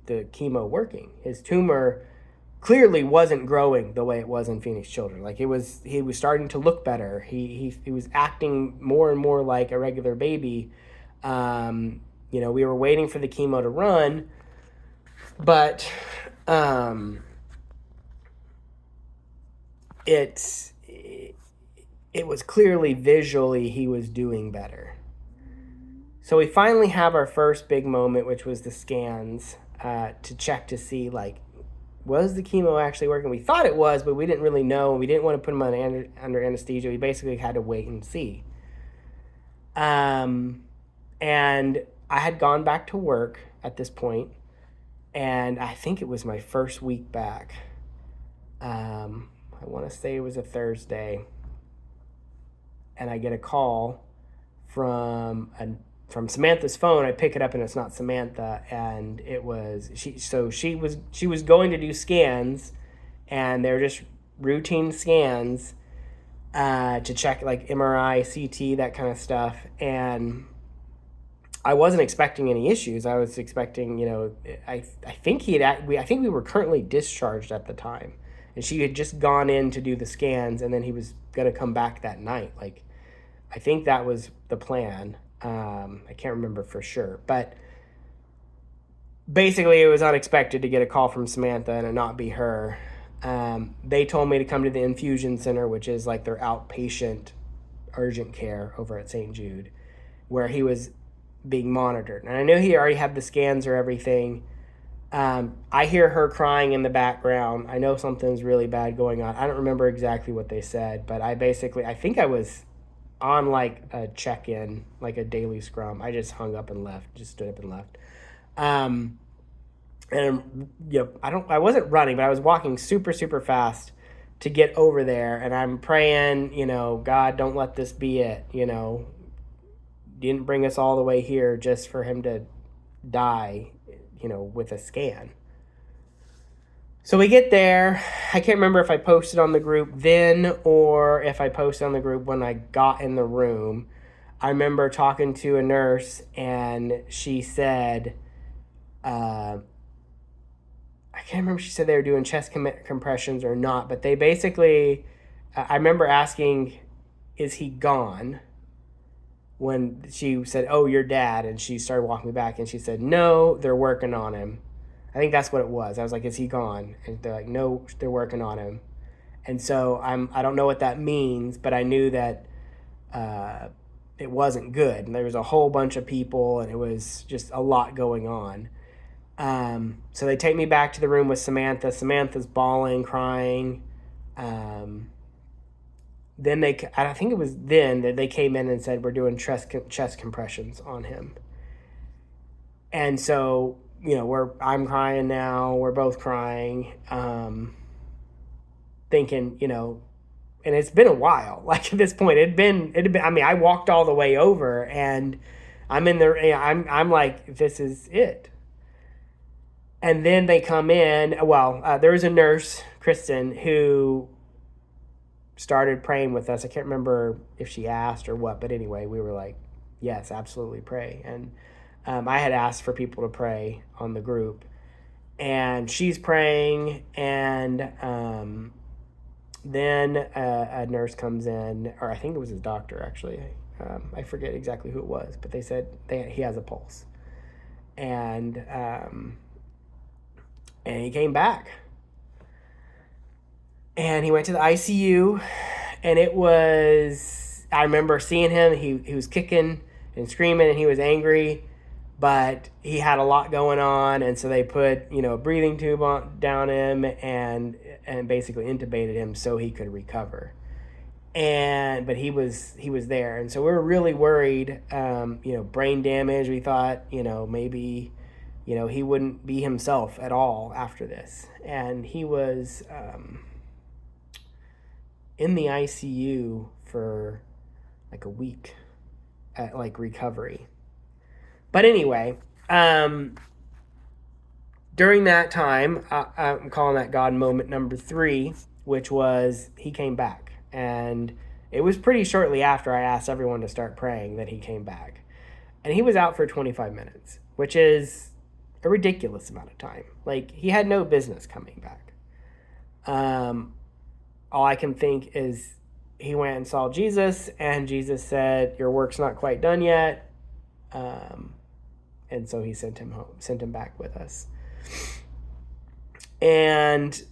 chemo working. His tumor clearly wasn't growing the way it was in Phoenix Children. Like he was starting to look better. He was acting more and more like a regular baby. We were waiting for the chemo to run, but it was clearly visually he was doing better. So we finally have our first big moment, which was the scans, to check to see, like, was the chemo actually working? We thought it was, but we didn't really know. We didn't want to put him under anesthesia. We basically had to wait and see. And I had gone back to work at this point, and I think it was my first week back. I want to say it was a Thursday, and I get a call from Samantha's phone. I pick it up, and it's not Samantha, and it was she. So she was going to do scans, and they're just routine scans to check like MRI, CT, that kind of stuff. And I wasn't expecting any issues. I was expecting, I think we were currently discharged at the time, and she had just gone in to do the scans, and then he was gonna come back that night. Like, I think that was the plan. I can't remember for sure, but basically it was unexpected to get a call from Samantha and it not be her. They told me to come to the infusion center, which is like their outpatient urgent care over at St. Jude, where he was being monitored. And I knew he already had the scans or everything. I hear her crying in the background. I know something's really bad going on. I don't remember exactly what they said, but I think I was on like a check-in, like a daily scrum. I just hung up and left, just stood up and left. And I wasn't running, but I was walking super, super fast to get over there. And I'm praying, God, don't let this be it. Didn't bring us all the way here just for him to die, with a scan. So we get there. I can't remember if I posted on the group then or if I posted on the group when I got in the room. I remember talking to a nurse, and she said, I can't remember if she said they were doing chest compressions or not, but they basically, I remember asking, is he gone? When she said, oh, your dad, and she started walking me back, and she said, no, they're working on him. I think that's what it was. I was like, is he gone? And they're like, no, they're working on him. And so I don't know what that means, but I knew that it wasn't good. And there was a whole bunch of people, and it was just a lot going on. So they take me back to the room with Samantha. Samantha's bawling, crying. Then I think it was then that they came in and said, we're doing chest compressions on him. And so, I'm crying now. We're both crying, thinking, and it's been a while. Like at this point, it'd been. I mean, I walked all the way over, and I'm in there. I'm like, this is it. And then they come in. Well, there was a nurse, Kristen, who started praying with us. I can't remember if she asked or what, but anyway, we were like, yes, absolutely pray. And I had asked for people to pray on the group, and she's praying, and then a nurse comes in, or I think it was his doctor actually. I forget exactly who it was, but they said he has a pulse, and he came back. And he went to the ICU, and I remember seeing him. He was kicking and screaming, and he was angry, but he had a lot going on, and so they put, a breathing tube down him and basically intubated him so he could recover. But he was there, and so we were really worried. Brain damage. We thought, maybe, he wouldn't be himself at all after this, and he was in the ICU for like a week at recovery. But anyway, during that time, I'm calling that God moment number 3, which was he came back. And it was pretty shortly after I asked everyone to start praying that he came back. And he was out for 25 minutes, which is a ridiculous amount of time. Like, he had no business coming back. All I can think is he went and saw Jesus, and Jesus said, your work's not quite done yet. And so he sent him home, sent him back with us. And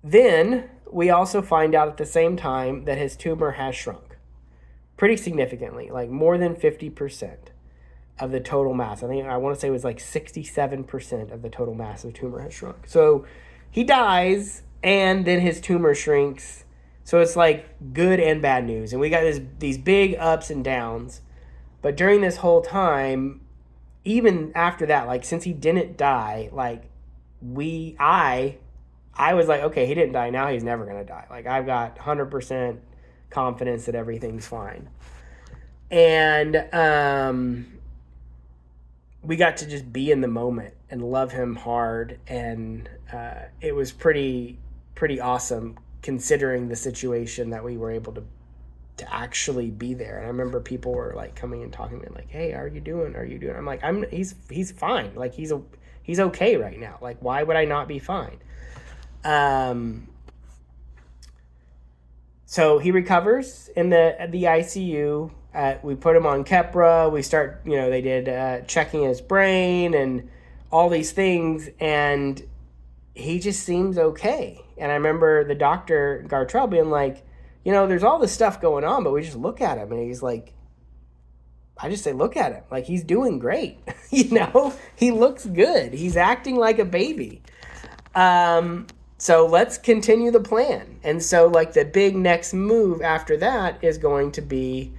then we also find out at the same time that his tumor has shrunk pretty significantly, like more than 50% of the total mass. I want to say it was like 67% of the total mass of the tumor has shrunk. So he dies, and then his tumor shrinks. So it's like good and bad news. And we got these big ups and downs. But during this whole time, even after that, like since he didn't die, like I was like, okay, he didn't die. Now he's never going to die. Like I've got 100% confidence that everything's fine. And we got to just be in the moment and love him hard. And it was pretty awesome considering the situation that we were able to actually be there. And I remember people were like coming and talking to me like, hey, how are you doing? I'm like, he's fine. Like he's okay right now. Like, why would I not be fine? So he recovers in the ICU. We put him on Keppra. We start, they did checking his brain and all these things, and he just seems okay. And I remember the doctor, Gartrell, being like, there's all this stuff going on, but we just look at him, and he's like, I just say, look at him. Like, he's doing great. He looks good. He's acting like a baby. So let's continue the plan. And so like the big next move after that is going to be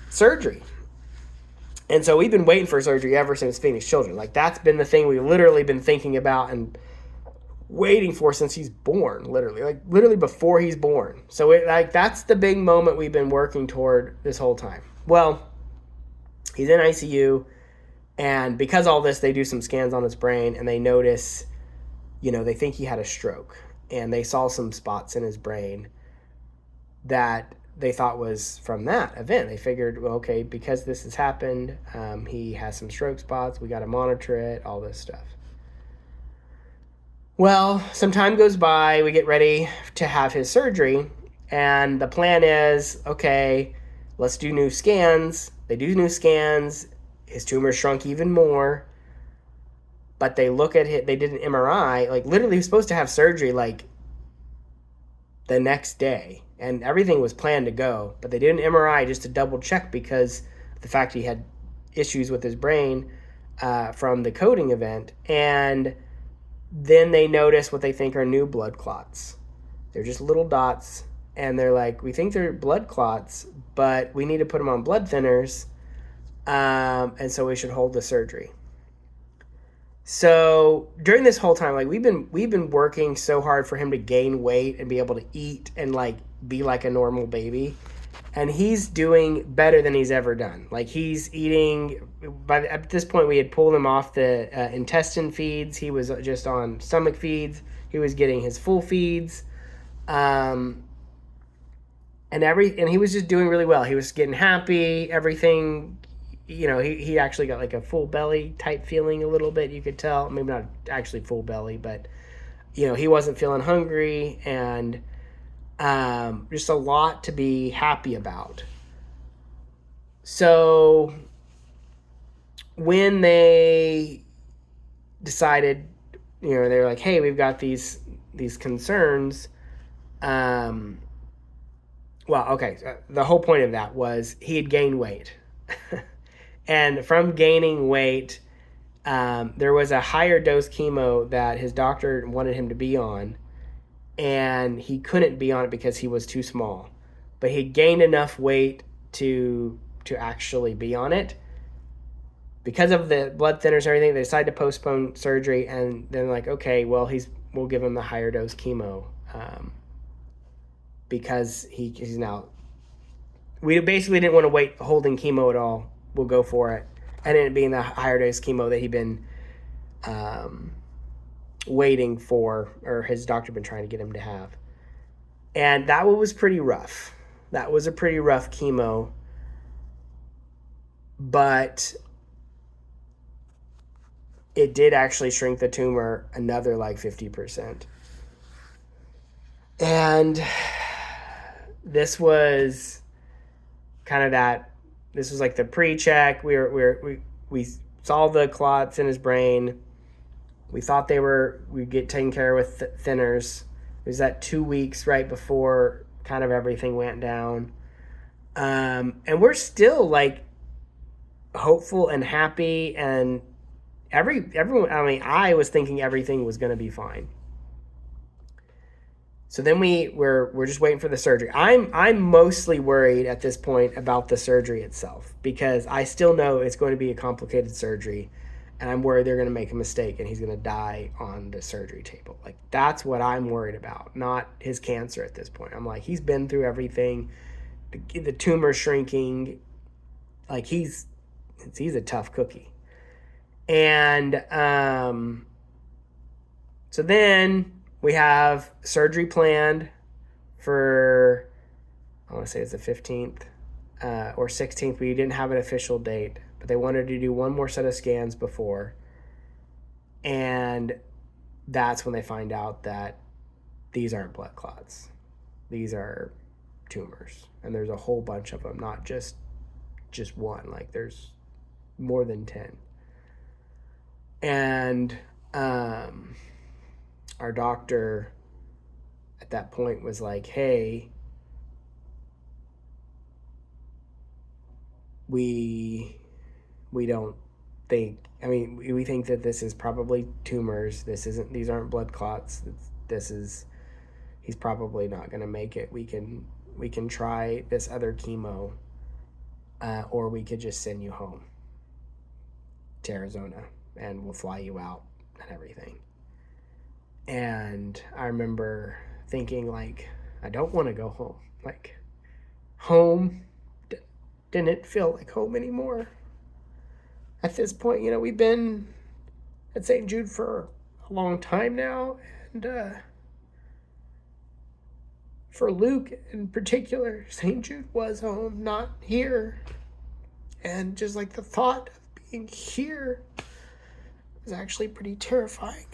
surgery. And so we've been waiting for surgery ever since Phoenix Children. Like, that's been the thing we've literally been thinking about and waiting for since he's born, literally before he's born. So that's the big moment we've been working toward this whole time. Well, he's in ICU, and because all this, they do some scans on his brain, and they notice, they think he had a stroke, and they saw some spots in his brain that they thought was from that event. They figured, well, okay, because this has happened, he has some stroke spots, we got to monitor it, all this stuff. Well, some time goes by, we get ready to have his surgery, and the plan is, okay, let's do new scans. They do new scans, his tumor shrunk even more, but they look at it, they did an MRI, like literally he was supposed to have surgery like the next day, and everything was planned to go, but they did an MRI just to double check because of the fact he had issues with his brain from the coding event, and then they notice what they think are new blood clots. They're just little dots, and they're like, we think they're blood clots, but we need to put them on blood thinners, and so we should hold the surgery. So during this whole time, like we've been working so hard for him to gain weight and be able to eat and like be like a normal baby, and he's doing better than he's ever done. Like he's eating. At this point, we had pulled him off the intestine feeds. He was just on stomach feeds. He was getting his full feeds, and he was just doing really well. He was getting happy. Everything. He actually got like a full belly type feeling a little bit. You could tell, maybe not actually full belly, but he wasn't feeling hungry, and just a lot to be happy about. So when they decided, they were like, hey, we've got these concerns. The whole point of that was he had gained weight. And from gaining weight, there was a higher dose chemo that his doctor wanted him to be on, and he couldn't be on it because he was too small. But he gained enough weight to actually be on it. Because of the blood thinners and everything, they decided to postpone surgery, and then like, okay, well, we'll give him the higher dose chemo because he's now. We basically didn't want to wait holding chemo at all. We'll go for it. And it being the higher dose chemo that he'd been waiting for, or his doctor been trying to get him to have. And that one was pretty rough. That was a pretty rough chemo. But it did actually shrink the tumor another like 50%. And this was kind of that. This was like the pre-check. We saw the clots in his brain. We thought we'd get taken care of with thinners. It was that 2 weeks right before kind of everything went down. And we're still like hopeful and happy, and everyone. I mean, I was thinking everything was going to be fine. So then we're just waiting for the surgery. I'm mostly worried at this point about the surgery itself, because I still know it's going to be a complicated surgery, and I'm worried they're going to make a mistake and he's going to die on the surgery table. Like, that's what I'm worried about, not his cancer at this point. I'm like, he's been through everything. The tumor shrinking. Like, he's a tough cookie. And so then we have surgery planned for, I want to say it's the 15th or 16th. We didn't have an official date, but they wanted to do one more set of scans before. And that's when they find out that these aren't blood clots. These are tumors. And there's a whole bunch of them, not just one. Like, there's more than 10. And our doctor at that point was like, hey, we don't think, we think that this is probably tumors. These aren't blood clots. He's probably not going to make it. We can try this other chemo, or we could just send you home. to Arizona and we'll fly you out and everything. And I remember thinking, like, I don't want to go home. Like, home didn't feel like home anymore. At this point, we've been at St. Jude for a long time now. And for Luke in particular, St. Jude was home, not here. And just like the thought of being here was actually pretty terrifying.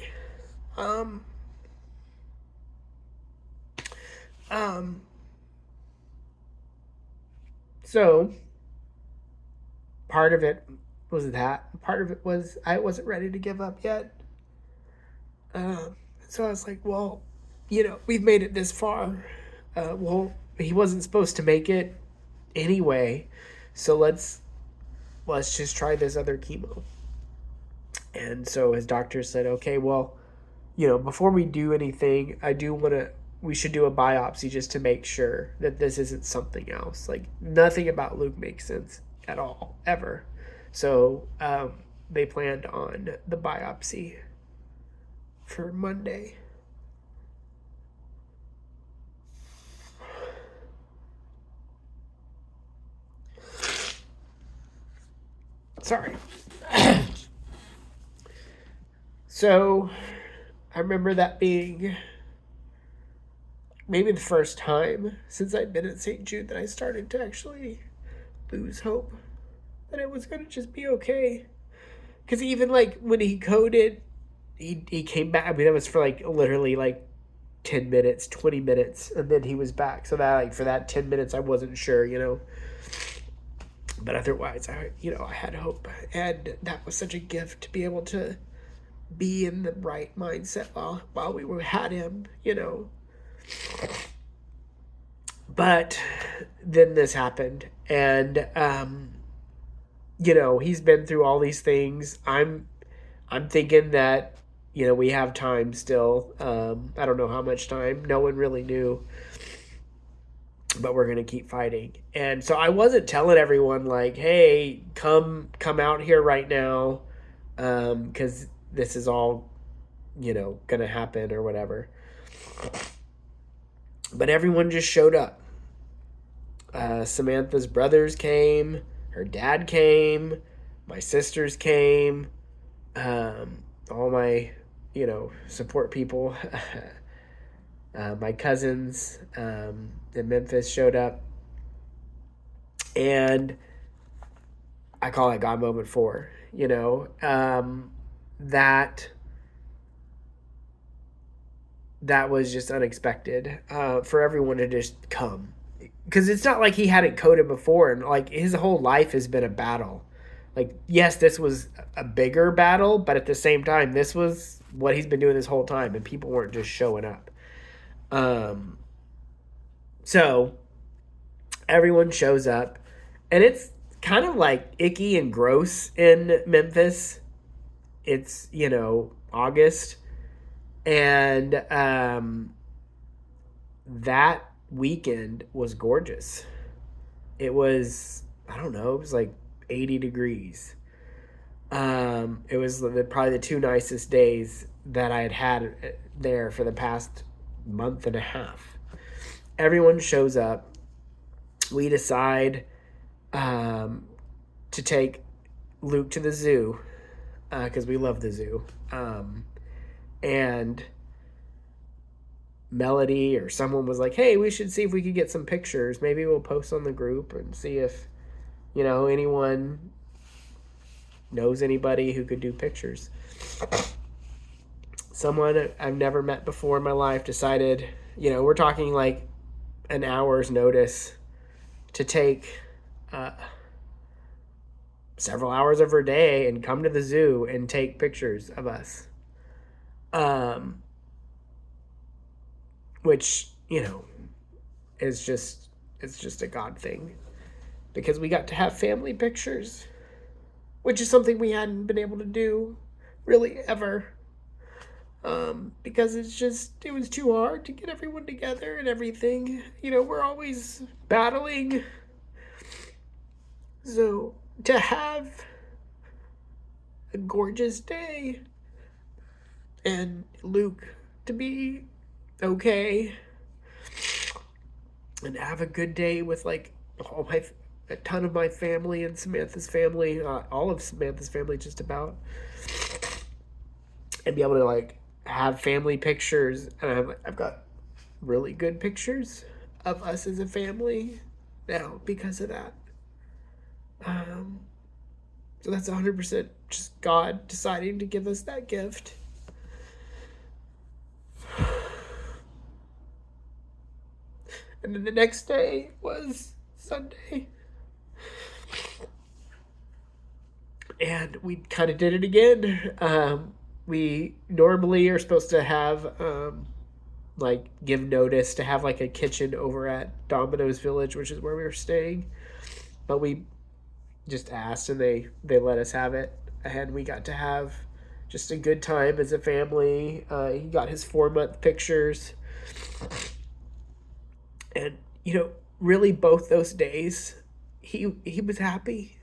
So part of it was that. Part of it was I wasn't ready to give up yet. So I was like, well, we've made it this far. Well, he wasn't supposed to make it anyway, so let's just try this other chemo. And so his doctor said, okay, well, before we do anything, we should do a biopsy just to make sure that this isn't something else. Like, nothing about Luke makes sense at all, ever. So they planned on the biopsy for Monday. Sorry. So I remember that being maybe the first time since I'd been at St. Jude that I started to actually lose hope that it was going to just be okay. Because even like when he coded, he came back. I mean, that was for like literally like 10 minutes, 20 minutes, and then he was back. So that, like, for that 10 minutes, I wasn't sure. But otherwise, I had hope. And that was such a gift to be able to be in the right mindset while we had him. But then this happened, and he's been through all these things. I'm thinking that we have time still. I don't know how much time. No one really knew, but we're gonna keep fighting. And so I wasn't telling everyone like, hey, come out here right now, because this is all gonna happen or whatever. But everyone just showed up. Samantha's brothers came, her dad came, my sisters came, all my support people. My cousins in Memphis showed up, and I call it God moment 4. That was just unexpected, for everyone to just come, because it's not like he hadn't coded before, and like his whole life has been a battle. Like, yes, this was a bigger battle, but at the same time, this was what he's been doing this whole time, and people weren't just showing up. So everyone shows up, and it's kind of like icky and gross in Memphis. It's August, and that weekend was gorgeous. It was, I don't know, it was like 80 degrees. It was probably the 2 nicest days that I had there for the past month and a half. Everyone shows up. We decide to take Luke to the zoo, because we love the zoo. And Melody or someone was like, hey, we should see if we could get some pictures. Maybe we'll post on the group and see if anyone knows anybody who could do pictures. Someone I've never met before in my life decided, we're talking like an hour's notice, to take several hours of her day and come to the zoo and take pictures of us. Which, is just a God thing, because we got to have family pictures, which is something we hadn't been able to do really ever. Because it was too hard to get everyone together and everything. We're always battling. So to have a gorgeous day, and Luke to be okay and have a good day with like a ton of my family and Samantha's family, all of Samantha's family just about, and be able to like have family pictures. And I've got really good pictures of us as a family now because of that. Um, so that's 100% just God deciding to give us that gift. And then the next day was Sunday. And we kind of did it again. We normally are supposed to have, like, give notice to have, like, a kitchen over at Domino's Village, which is where we were staying. But we just asked, and they let us have it. And we got to have just a good time as a family. He got his 4-month pictures. And, really both those days, he was happy.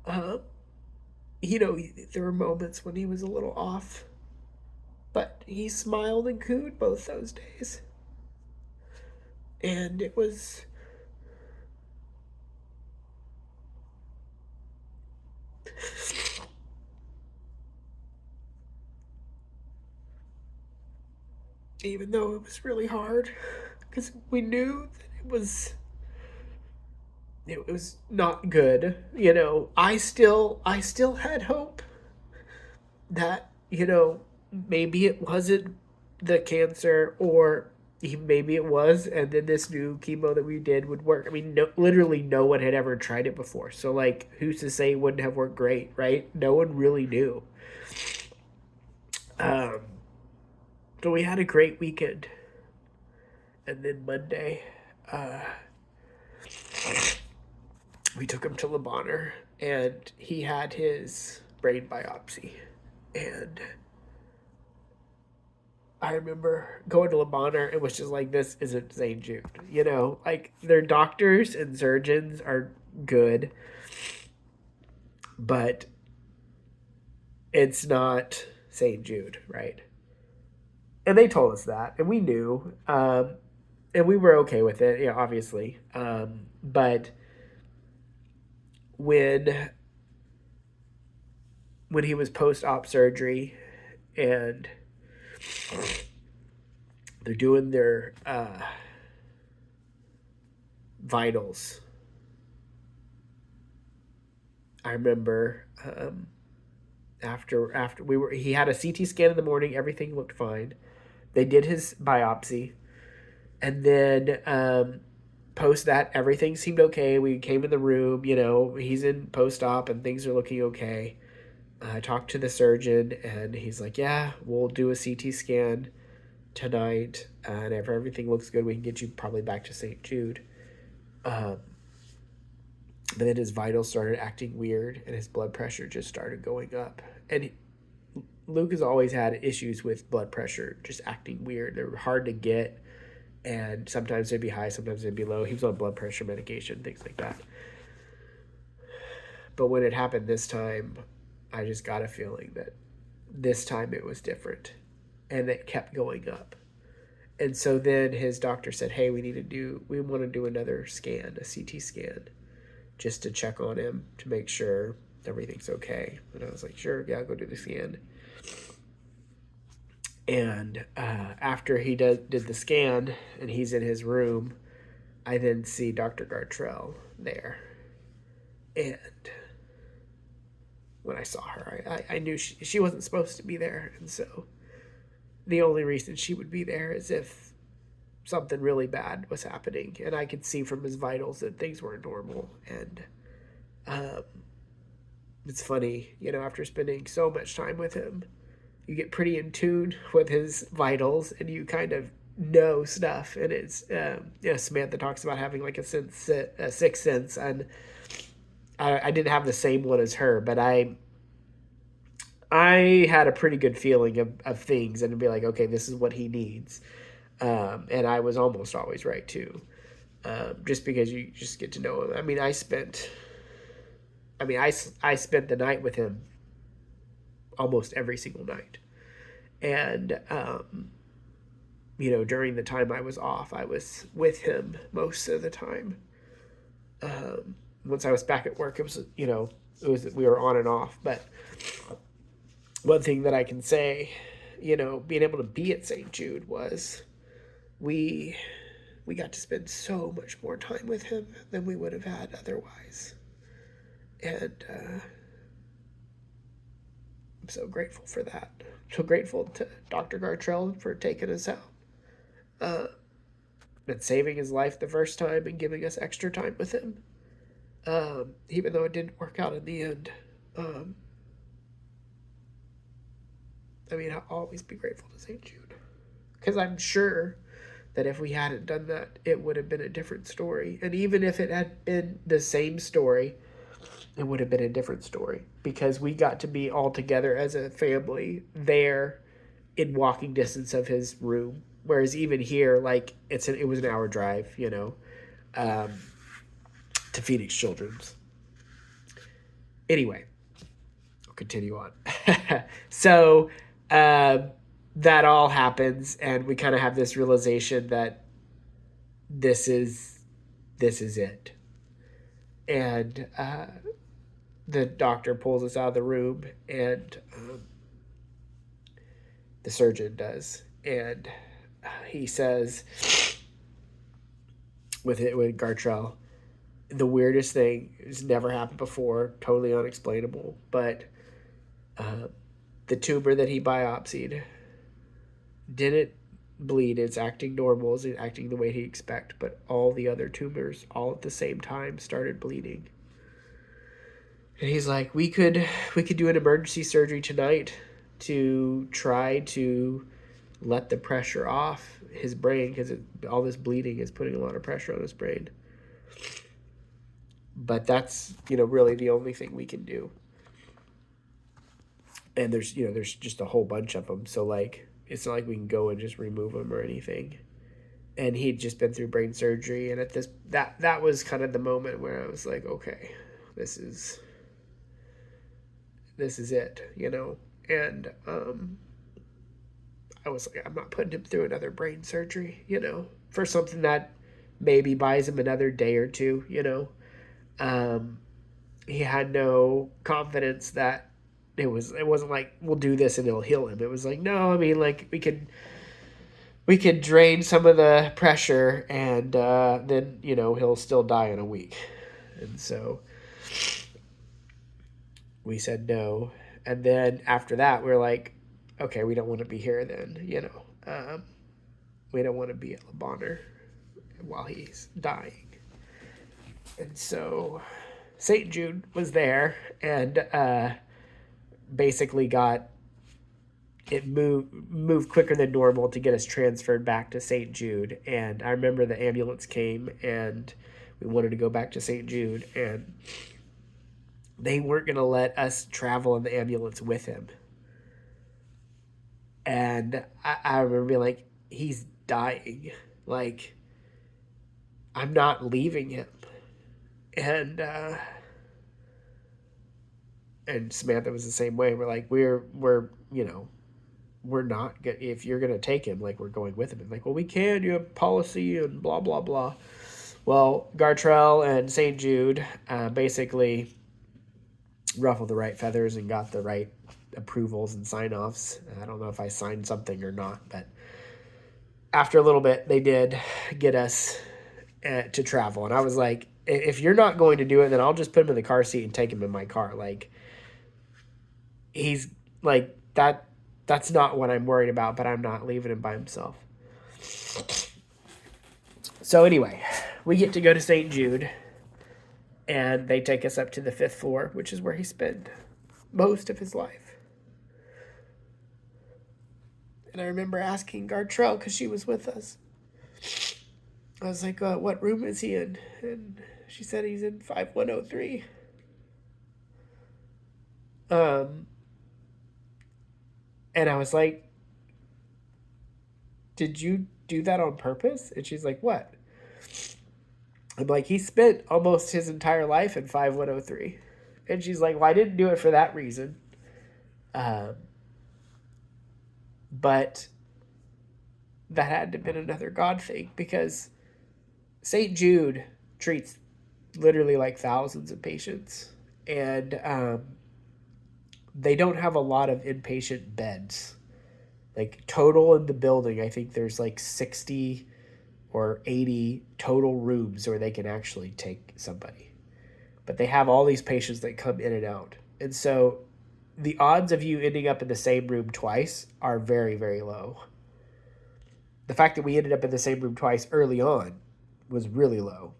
Um, there were moments when he was a little off, but he smiled and cooed both those days. And it was, even though it was really hard, because we knew that it was not good. I still had hope that, maybe it wasn't the cancer, or maybe it was, and then this new chemo that we did would work. I mean, literally no one had ever tried it before. So, like, who's to say it wouldn't have worked great, right? No one really knew. Um, so we had a great weekend. And then Monday, uh, we took him to Le Bonheur, and he had his brain biopsy. And I remember going to Le Bonheur and was just like, this isn't St. Jude. Like, their doctors and surgeons are good, but it's not St. Jude, right? And they told us that, and we knew, and we were okay with it, obviously. But when he was post-op surgery, and they're doing their vitals, I remember, after he had a CT scan in the morning, everything looked fine. They did his biopsy, and then post that, everything seemed okay. We came in the room, he's in post-op and things are looking okay. I talked to the surgeon, and he's like, yeah, we'll do a CT scan tonight, and if everything looks good, we can get you probably back to St. Jude. But then his vitals started acting weird, and his blood pressure just started going up. And Luke has always had issues with blood pressure just acting weird. They're hard to get, and sometimes they'd be high, sometimes they'd be low. He was on blood pressure medication, things like that. But when it happened this time, I just got a feeling that this time it was different, and it kept going up. And so then his doctor said, hey, we want to do another scan, a CT scan, just to check on him to make sure everything's okay. And I was like, sure, yeah, I'll go do the scan. And after he did the scan and he's in his room, I then see Dr. Gartrell there. And when I saw her, I knew she wasn't supposed to be there. And so the only reason she would be there is if something really bad was happening. And I could see from his vitals that things weren't normal. And it's funny, after spending so much time with him, you get pretty in tune with his vitals, and you kind of know stuff. And it's, Samantha talks about having like a sixth sense, and I didn't have the same one as her, but I had a pretty good feeling of things, and to be like, okay, this is what he needs. And I was almost always right too, just because you just get to know him. I mean, I spent the night with him almost every single night. And, during the time I was off, I was with him most of the time. Once I was back at work, it was, we were on and off. But one thing that I can say, being able to be at St. Jude was we got to spend so much more time with him than we would have had otherwise. And I'm so grateful for that. So grateful to Dr. Gartrell for taking us out and saving his life the first time and giving us extra time with him. Even though it didn't work out in the end. I'll always be grateful to St. Jude. Because I'm sure that if we hadn't done that, it would have been a different story. And even if it had been the same story, it would have been a different story. Because we got to be all together as a family there in walking distance of his room. Whereas even here, it was an hour drive, to Phoenix Children's. Anyway, I'll continue on. So that all happens, and we kind of have this realization that this is it. And the doctor pulls us out of the room, and the surgeon does, and he says, with Gartrell, the weirdest thing has never happened before, totally unexplainable, but the tumor that he biopsied didn't bleed. It's acting normal. It's acting the way he'd expect, but all the other tumors, all at the same time, started bleeding. And he's like, we could do an emergency surgery tonight to try to let the pressure off his brain, because all this bleeding is putting a lot of pressure on his brain. But that's, really the only thing we can do. And there's just a whole bunch of them. So, it's not like we can go and just remove them or anything. And he'd just been through brain surgery. And at that was kind of the moment where I was like, okay, this is it, And I was like, I'm not putting him through another brain surgery, for something that maybe buys him another day or two, He had no confidence that it wasn't like, we'll do this and it'll heal him. It was like, no, we could drain some of the pressure, and then, he'll still die in a week. And so we said no. And then after that, we were like, okay, we don't want to be here then, we don't want to be at Le Bonheur while he's dying. And so St. Jude was there, and basically got it moved quicker than normal to get us transferred back to St. Jude. And I remember the ambulance came, and we wanted to go back to St. Jude, and they weren't going to let us travel in the ambulance with him. And I remember being like, he's dying. I'm not leaving him. And Samantha was the same way. We're like, we're not good. If you're gonna take him, we're going with him. And well, we can. You have policy and blah blah blah. Well, Gartrell and St. Jude basically ruffled the right feathers and got the right approvals and sign-offs. I don't know if I signed something or not, but after a little bit, they did get us to travel. And I was like, if you're not going to do it, then I'll just put him in the car seat and take him in my car. He's that's not what I'm worried about, but I'm not leaving him by himself. So anyway, we get to go to St. Jude, and they take us up to the 5th floor, which is where he spent most of his life. And I remember asking Gartrell, because she was with us, I was like, what room is he in? And she said he's in 5103. And I was like, did you do that on purpose? And she's like, what? I'm like, he spent almost his entire life in 5103. And she's like, well, I didn't do it for that reason. Um, but that had to have been another God thing, because St. Jude treats literally like thousands of patients, and they don't have a lot of inpatient beds. Like total in the building, I think there's like 60 or 80 total rooms where they can actually take somebody. But they have all these patients that come in and out. And so the odds of you ending up in the same room twice are very, very low. The fact that we ended up in the same room twice early on was really low.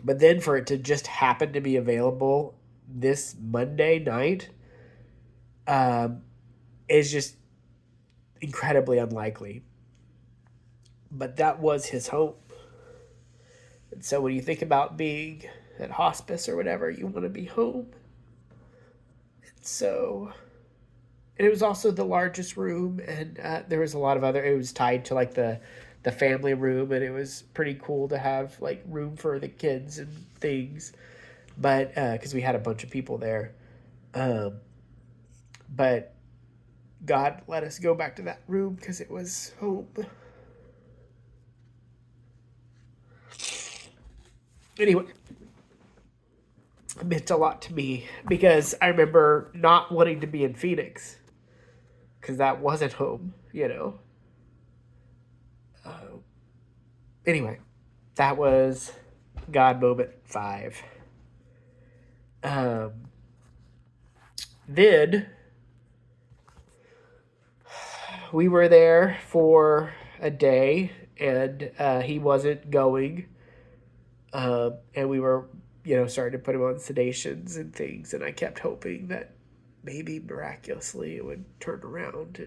But then for it to just happen to be available this Monday night is just incredibly unlikely. But that was his home. And so when you think about being at hospice or whatever, you want to be home. And so, and it was also the largest room, and there was a lot of other, it was tied to like the family room, and it was pretty cool to have like room for the kids and things. But because we had a bunch of people there. But God let us go back to that room because it was home. Anyway, it meant a lot to me because I remember not wanting to be in Phoenix because that wasn't home, you know. Anyway, that was God moment 5. Um, then we were there for a day, and he wasn't going, and we were, starting to put him on sedations and things, and I kept hoping that maybe miraculously it would turn around,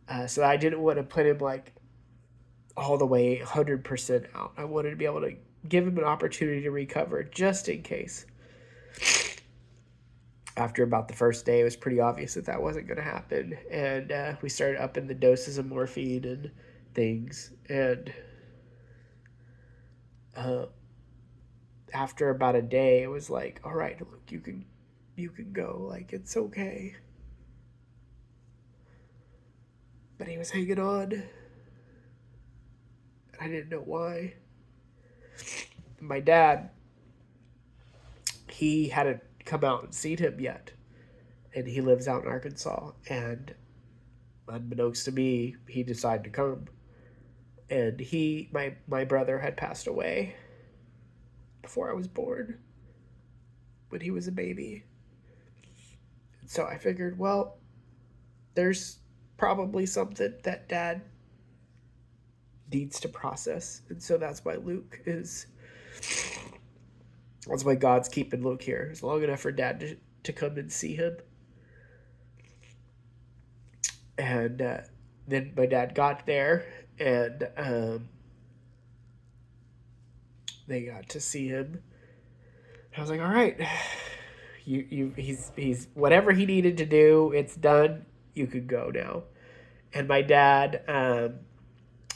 and so I didn't want to put him like all the way 100% out. I wanted to be able to give him an opportunity to recover just in case. After about the first day, it was pretty obvious that wasn't going to happen, and we started upping the doses of morphine and things, and after about a day, it was like, all right, look, you can go, like, it's okay. But he was hanging on, and I didn't know why. My dad, he hadn't come out and seen him yet, and he lives out in Arkansas, and unbeknownst to me, he decided to come. And my brother had passed away before I was born, when he was a baby. And so I figured, well, there's probably something that Dad needs to process. And so that's why that's why God's keeping Luke here. It's long enough for Dad to come and see him. And then my dad got there, and they got to see him. I was like, all right, he's whatever he needed to do, it's done. You could go now. And my dad,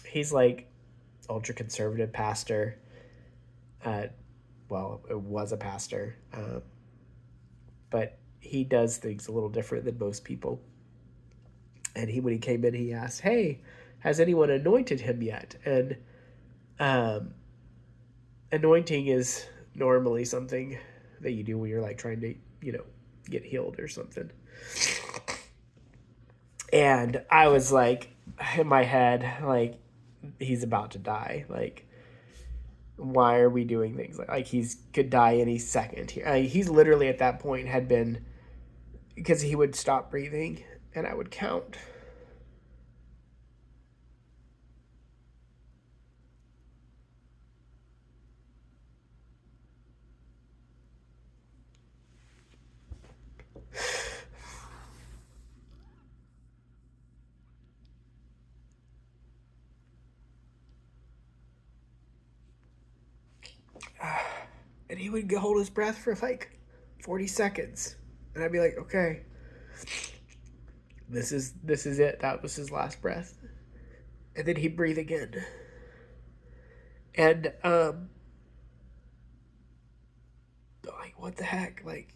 he's like ultra conservative pastor. Well, it was a pastor, but he does things a little different than most people. And when he came in, he asked, "Hey, has anyone anointed him yet?" And anointing is normally something that you do when you're like trying to, get healed or something. And I was like, in my head, like, he's about to die. Like, why are we doing things like he's could die any second here? He's literally at that point had been, because he would stop breathing and I would count. And he would hold his breath for like 40 seconds. And I'd be like, okay, this is it. That was his last breath. And then he'd breathe again. And like, what the heck? Like,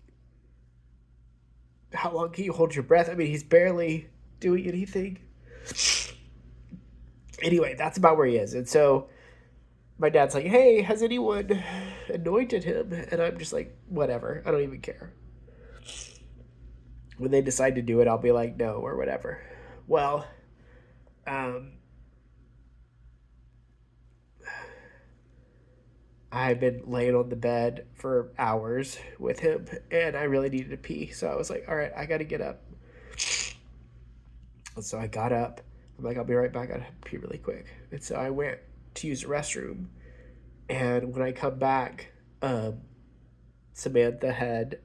how long can you hold your breath? I mean, he's barely doing anything. Anyway, that's about where he is. And so my dad's like, hey, has anyone anointed him? And I'm just like, whatever. I don't even care. When they decide to do it, I'll be like, no, or whatever. Well, um, I've been laying on the bed for hours with him, and I really needed to pee. So I was like, all right, I got to get up. And so I got up. I'm like, I'll be right back. I got to pee really quick. And so I went to use the restroom. And when I come back, Samantha had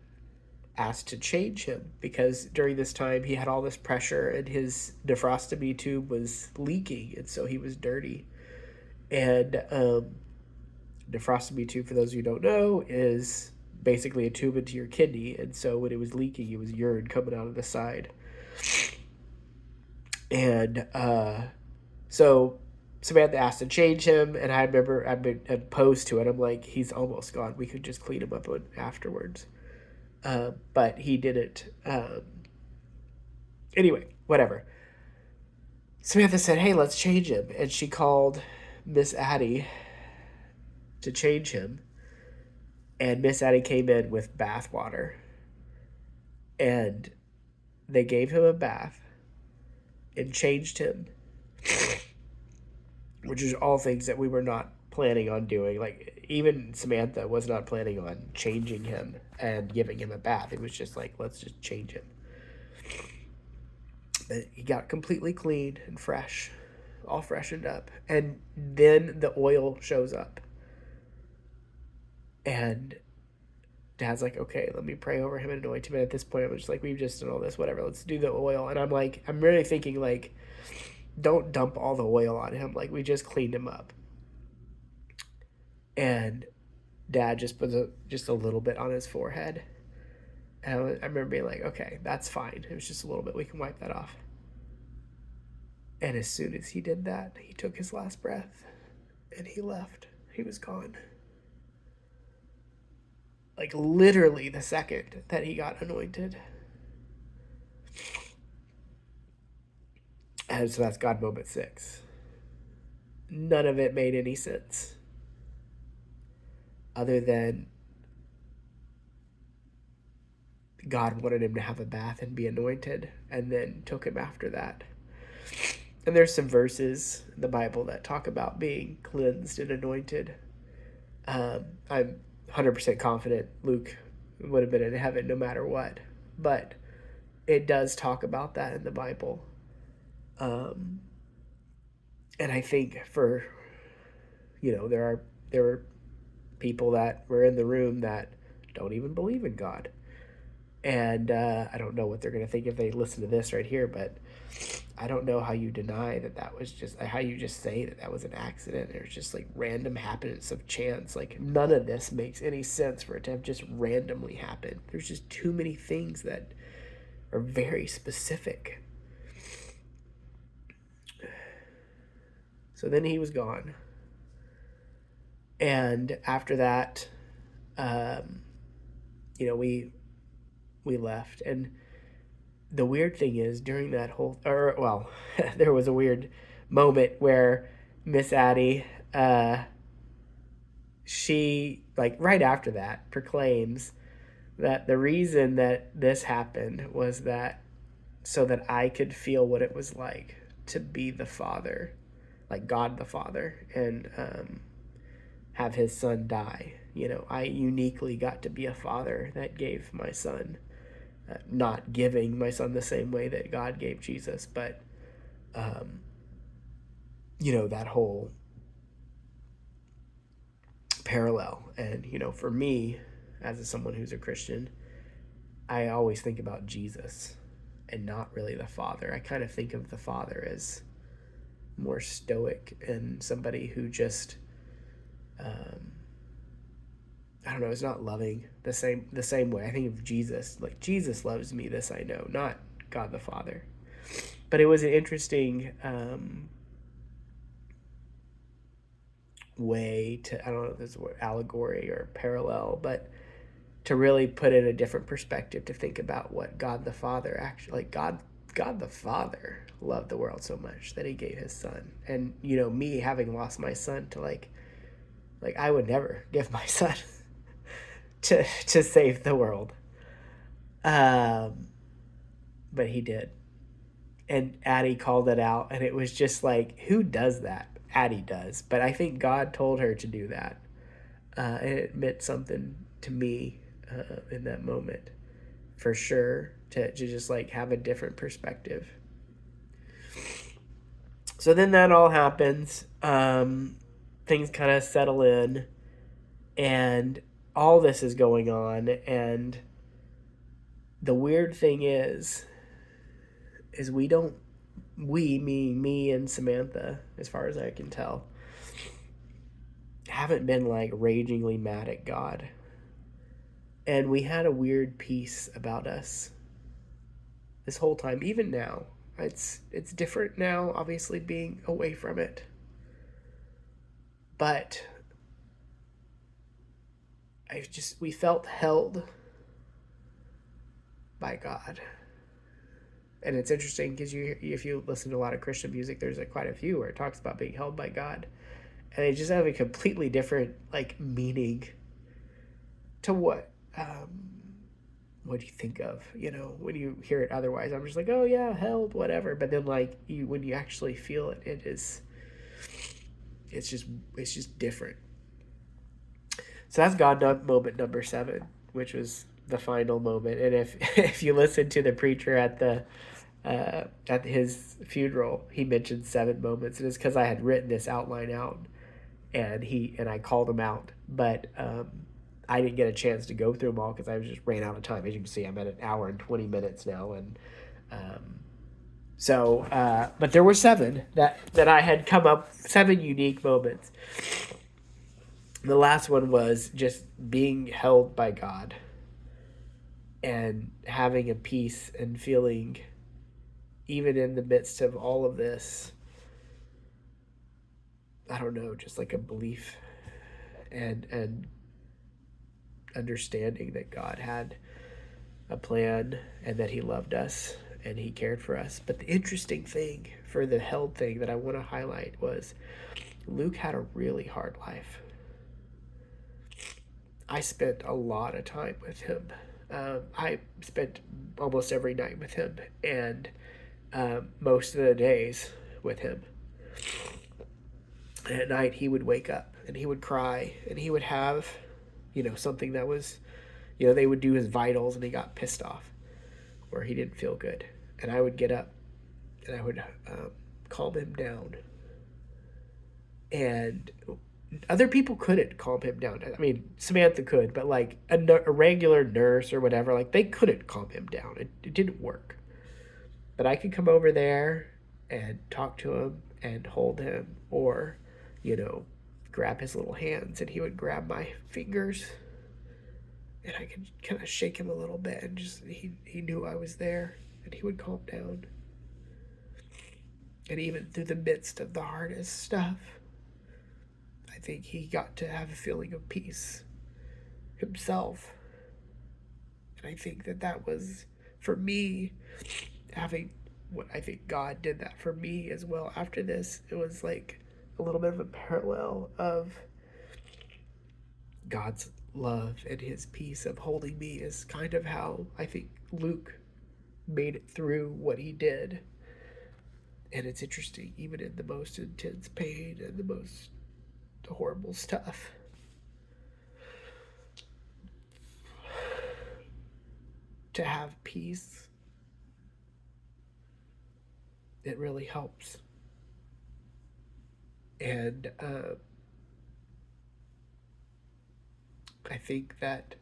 asked to change him because during this time he had all this pressure and his nephrostomy tube was leaking, and so he was dirty. And nephrostomy tube, for those of you who don't know, is basically a tube into your kidney, and so when it was leaking, it was urine coming out of the side. And so Samantha asked to change him, and I remember I've been opposed to it. I'm like, he's almost gone. We could just clean him up afterwards. But he didn't. Anyway, whatever. Samantha said, hey, let's change him. And she called Miss Addie to change him. And Miss Addie came in with bath water. And they gave him a bath and changed him, which is all things that we were not planning on doing. Like, even Samantha was not planning on changing him and giving him a bath. It was just like, let's just change him. But he got completely clean and fresh, all freshened up. And then the oil shows up. And Dad's like, okay, let me pray over him and anoint him. And at this point, I'm just like, we've just done all this, whatever. Let's do the oil. And I'm like, I'm really thinking, like, don't dump all the oil on him. Like, we just cleaned him up. And Dad just puts just a little bit on his forehead. And I remember being like, okay, that's fine. It was just a little bit. We can wipe that off. And as soon as he did that, he took his last breath and he left. He was gone. Like, literally the second that he got anointed. And so that's God moment 6. None of it made any sense. Other than God wanted him to have a bath and be anointed, and then took him after that. And there's some verses in the Bible that talk about being cleansed and anointed. I'm 100% confident Luke would have been in heaven no matter what. But it does talk about that in the Bible. And I think for, there were people that were in the room that don't even believe in God. And I don't know what they're going to think if they listen to this right here, but I don't know how you deny that was just, how you just say that was an accident. There's just like random happenings of chance. Like, none of this makes any sense for it to have just randomly happened. There's just too many things that are very specific. So then he was gone. And after that, we left. And the weird thing is, during that whole, there was a weird moment where Miss Addie, she, like, right after that, proclaims that the reason that this happened was that so that I could feel what it was like to be the father, like God the Father, and have his son die. I uniquely got to be a father that gave my son, not giving my son the same way that God gave Jesus, but, that whole parallel. And, for me, as someone who's a Christian, I always think about Jesus and not really the Father. I kind of think of the Father as more stoic and somebody who just, I don't know, is not loving the same way. I think of Jesus, like, Jesus loves me, this I know, not God the Father. But it was an interesting way to, I don't know if this is allegory or parallel, but to really put it in a different perspective, to think about what God the Father actually, like God the Father loved the world so much that he gave his son. And, you know, me having lost my son, to like I would never give my son to save the world. But he did. And Addie called it out, and it was just like, who does that? Addie does. But I think God told her to do that. And it meant something to me in that moment, for sure, to just like have a different perspective. So then that all happens. Things kind of settle in, and all this is going on. And the weird thing is we, meaning me and Samantha, as far as I can tell, haven't been like ragingly mad at God. And we had a weird peace about us this whole time, even now. It's different now, obviously, being away from it. But we felt held by God. And it's interesting because if you listen to a lot of Christian music, there's like quite a few where it talks about being held by God. And they just have a completely different like meaning to what do you think of, you know, when you hear it otherwise. I'm just like, oh yeah, held, whatever. But then like when you actually feel it, it's just different. So that's God moment number 7, which was the final moment. And if you listen to the preacher at his funeral, he mentioned 7 moments, and it's because I had written this outline out, and I called him out, but I didn't get a chance to go through them all because I just ran out of time. As you can see, I'm at 1 hour and 20 minutes now, and but there were 7 that I had come up, 7 unique moments. The last one was just being held by God and having a peace and feeling, even in the midst of all of this, I don't know, just like a belief and understanding that God had a plan and that he loved us and he cared for us. But the interesting thing for the held thing that I want to highlight was Luke had a really hard life. I spent a lot of time with him. I spent almost every night with him, and most of the days with him. And at night he would wake up and he would cry, and he would have, you know, something that was, you know, they would do his vitals and he got pissed off or he didn't feel good. And I would get up and I would calm him down. And other people couldn't calm him down. I mean, Samantha could, but like a regular nurse or whatever, like they couldn't calm him down. It didn't work. But I could come over there and talk to him and hold him, or, you know, grab his little hands, and he would grab my fingers, and I could kind of shake him a little bit, and just he knew I was there, and he would calm down. And even through the midst of the hardest stuff, I think he got to have a feeling of peace himself. And I think that was, for me, having what I think God did that for me as well after this. It was like a little bit of a parallel of God's love and his peace of holding me is kind of how I think Luke made it through what he did. And it's interesting, even in the most intense pain and the most horrible stuff, to have peace, it really helps. And I think that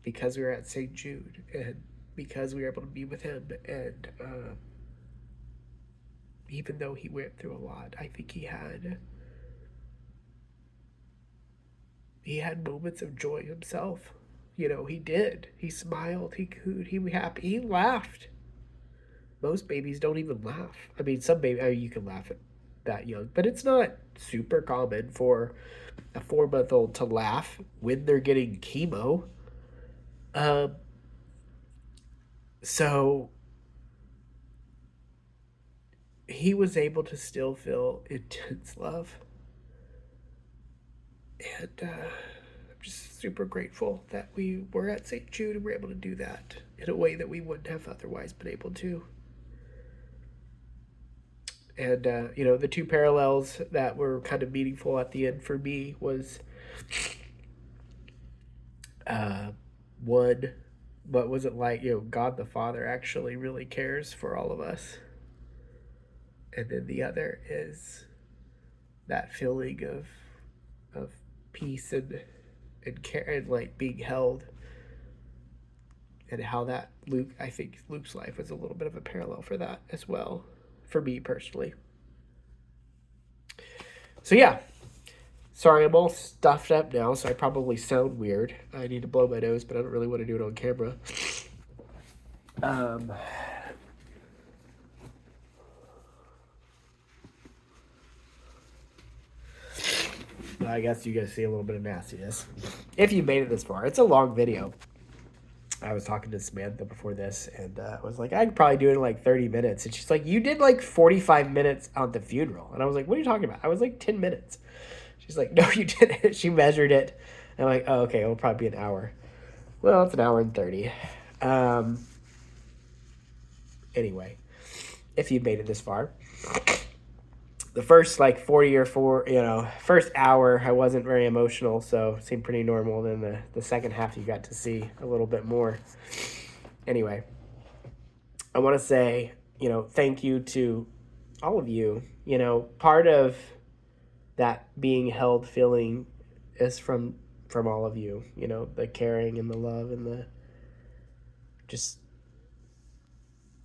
because we were at St. Jude and because we were able to be with him, and even though he went through a lot, I think he had moments of joy himself. You know, he did. He smiled. He cooed. He was happy. He laughed. Most babies don't even laugh. I mean, some babies, you can laugh at that young, but it's not super common for a 4-month-old to laugh when they're getting chemo. Um, so he was able to still feel intense love. And I'm just super grateful that we were at St. Jude and were able to do that in a way that we wouldn't have otherwise been able to. And, the two parallels that were kind of meaningful at the end for me was one, what was it like? God the Father actually really cares for all of us. And then the other is that feeling of peace and care and like being held, and how that I think Luke's life was a little bit of a parallel for that as well, for me personally. So yeah, sorry, I'm all stuffed up now, so I probably sound weird. I need to blow my nose, but I don't really want to do it on camera. I guess you guys see a little bit of nastiness. If you made it this far, it's a long video. I was talking to Samantha before this, and I was like, I could probably do it in like 30 minutes. And she's like, you did like 45 minutes on the funeral. And I was like, what are you talking about? I was like 10 minutes. She's like, no, you didn't. She measured it. And I'm like, oh, okay, it'll probably be an hour. Well, it's an hour and 30. Anyway, if you made it this far. The first like 40 or first hour, I wasn't very emotional, so it seemed pretty normal. Then the second half, you got to see a little bit more. Anyway, I want to say, thank you to all of you. Part of that being held feeling is from all of you. The caring and the love and the just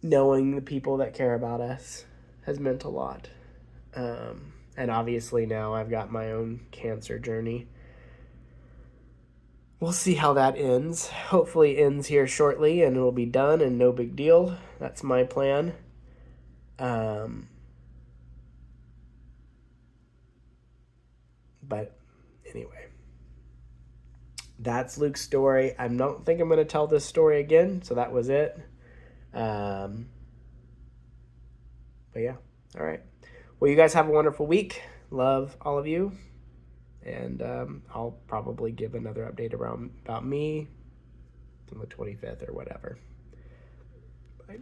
knowing the people that care about us has meant a lot. And obviously now I've got my own cancer journey. We'll see how that ends. Hopefully ends here shortly and it'll be done and no big deal. That's my plan. But anyway, that's Luke's story. I don't think I'm going to tell this story again, so that was it. But yeah, all right. Well, you guys have a wonderful week. Love all of you. And I'll probably give another update about me on the 25th or whatever. Bye.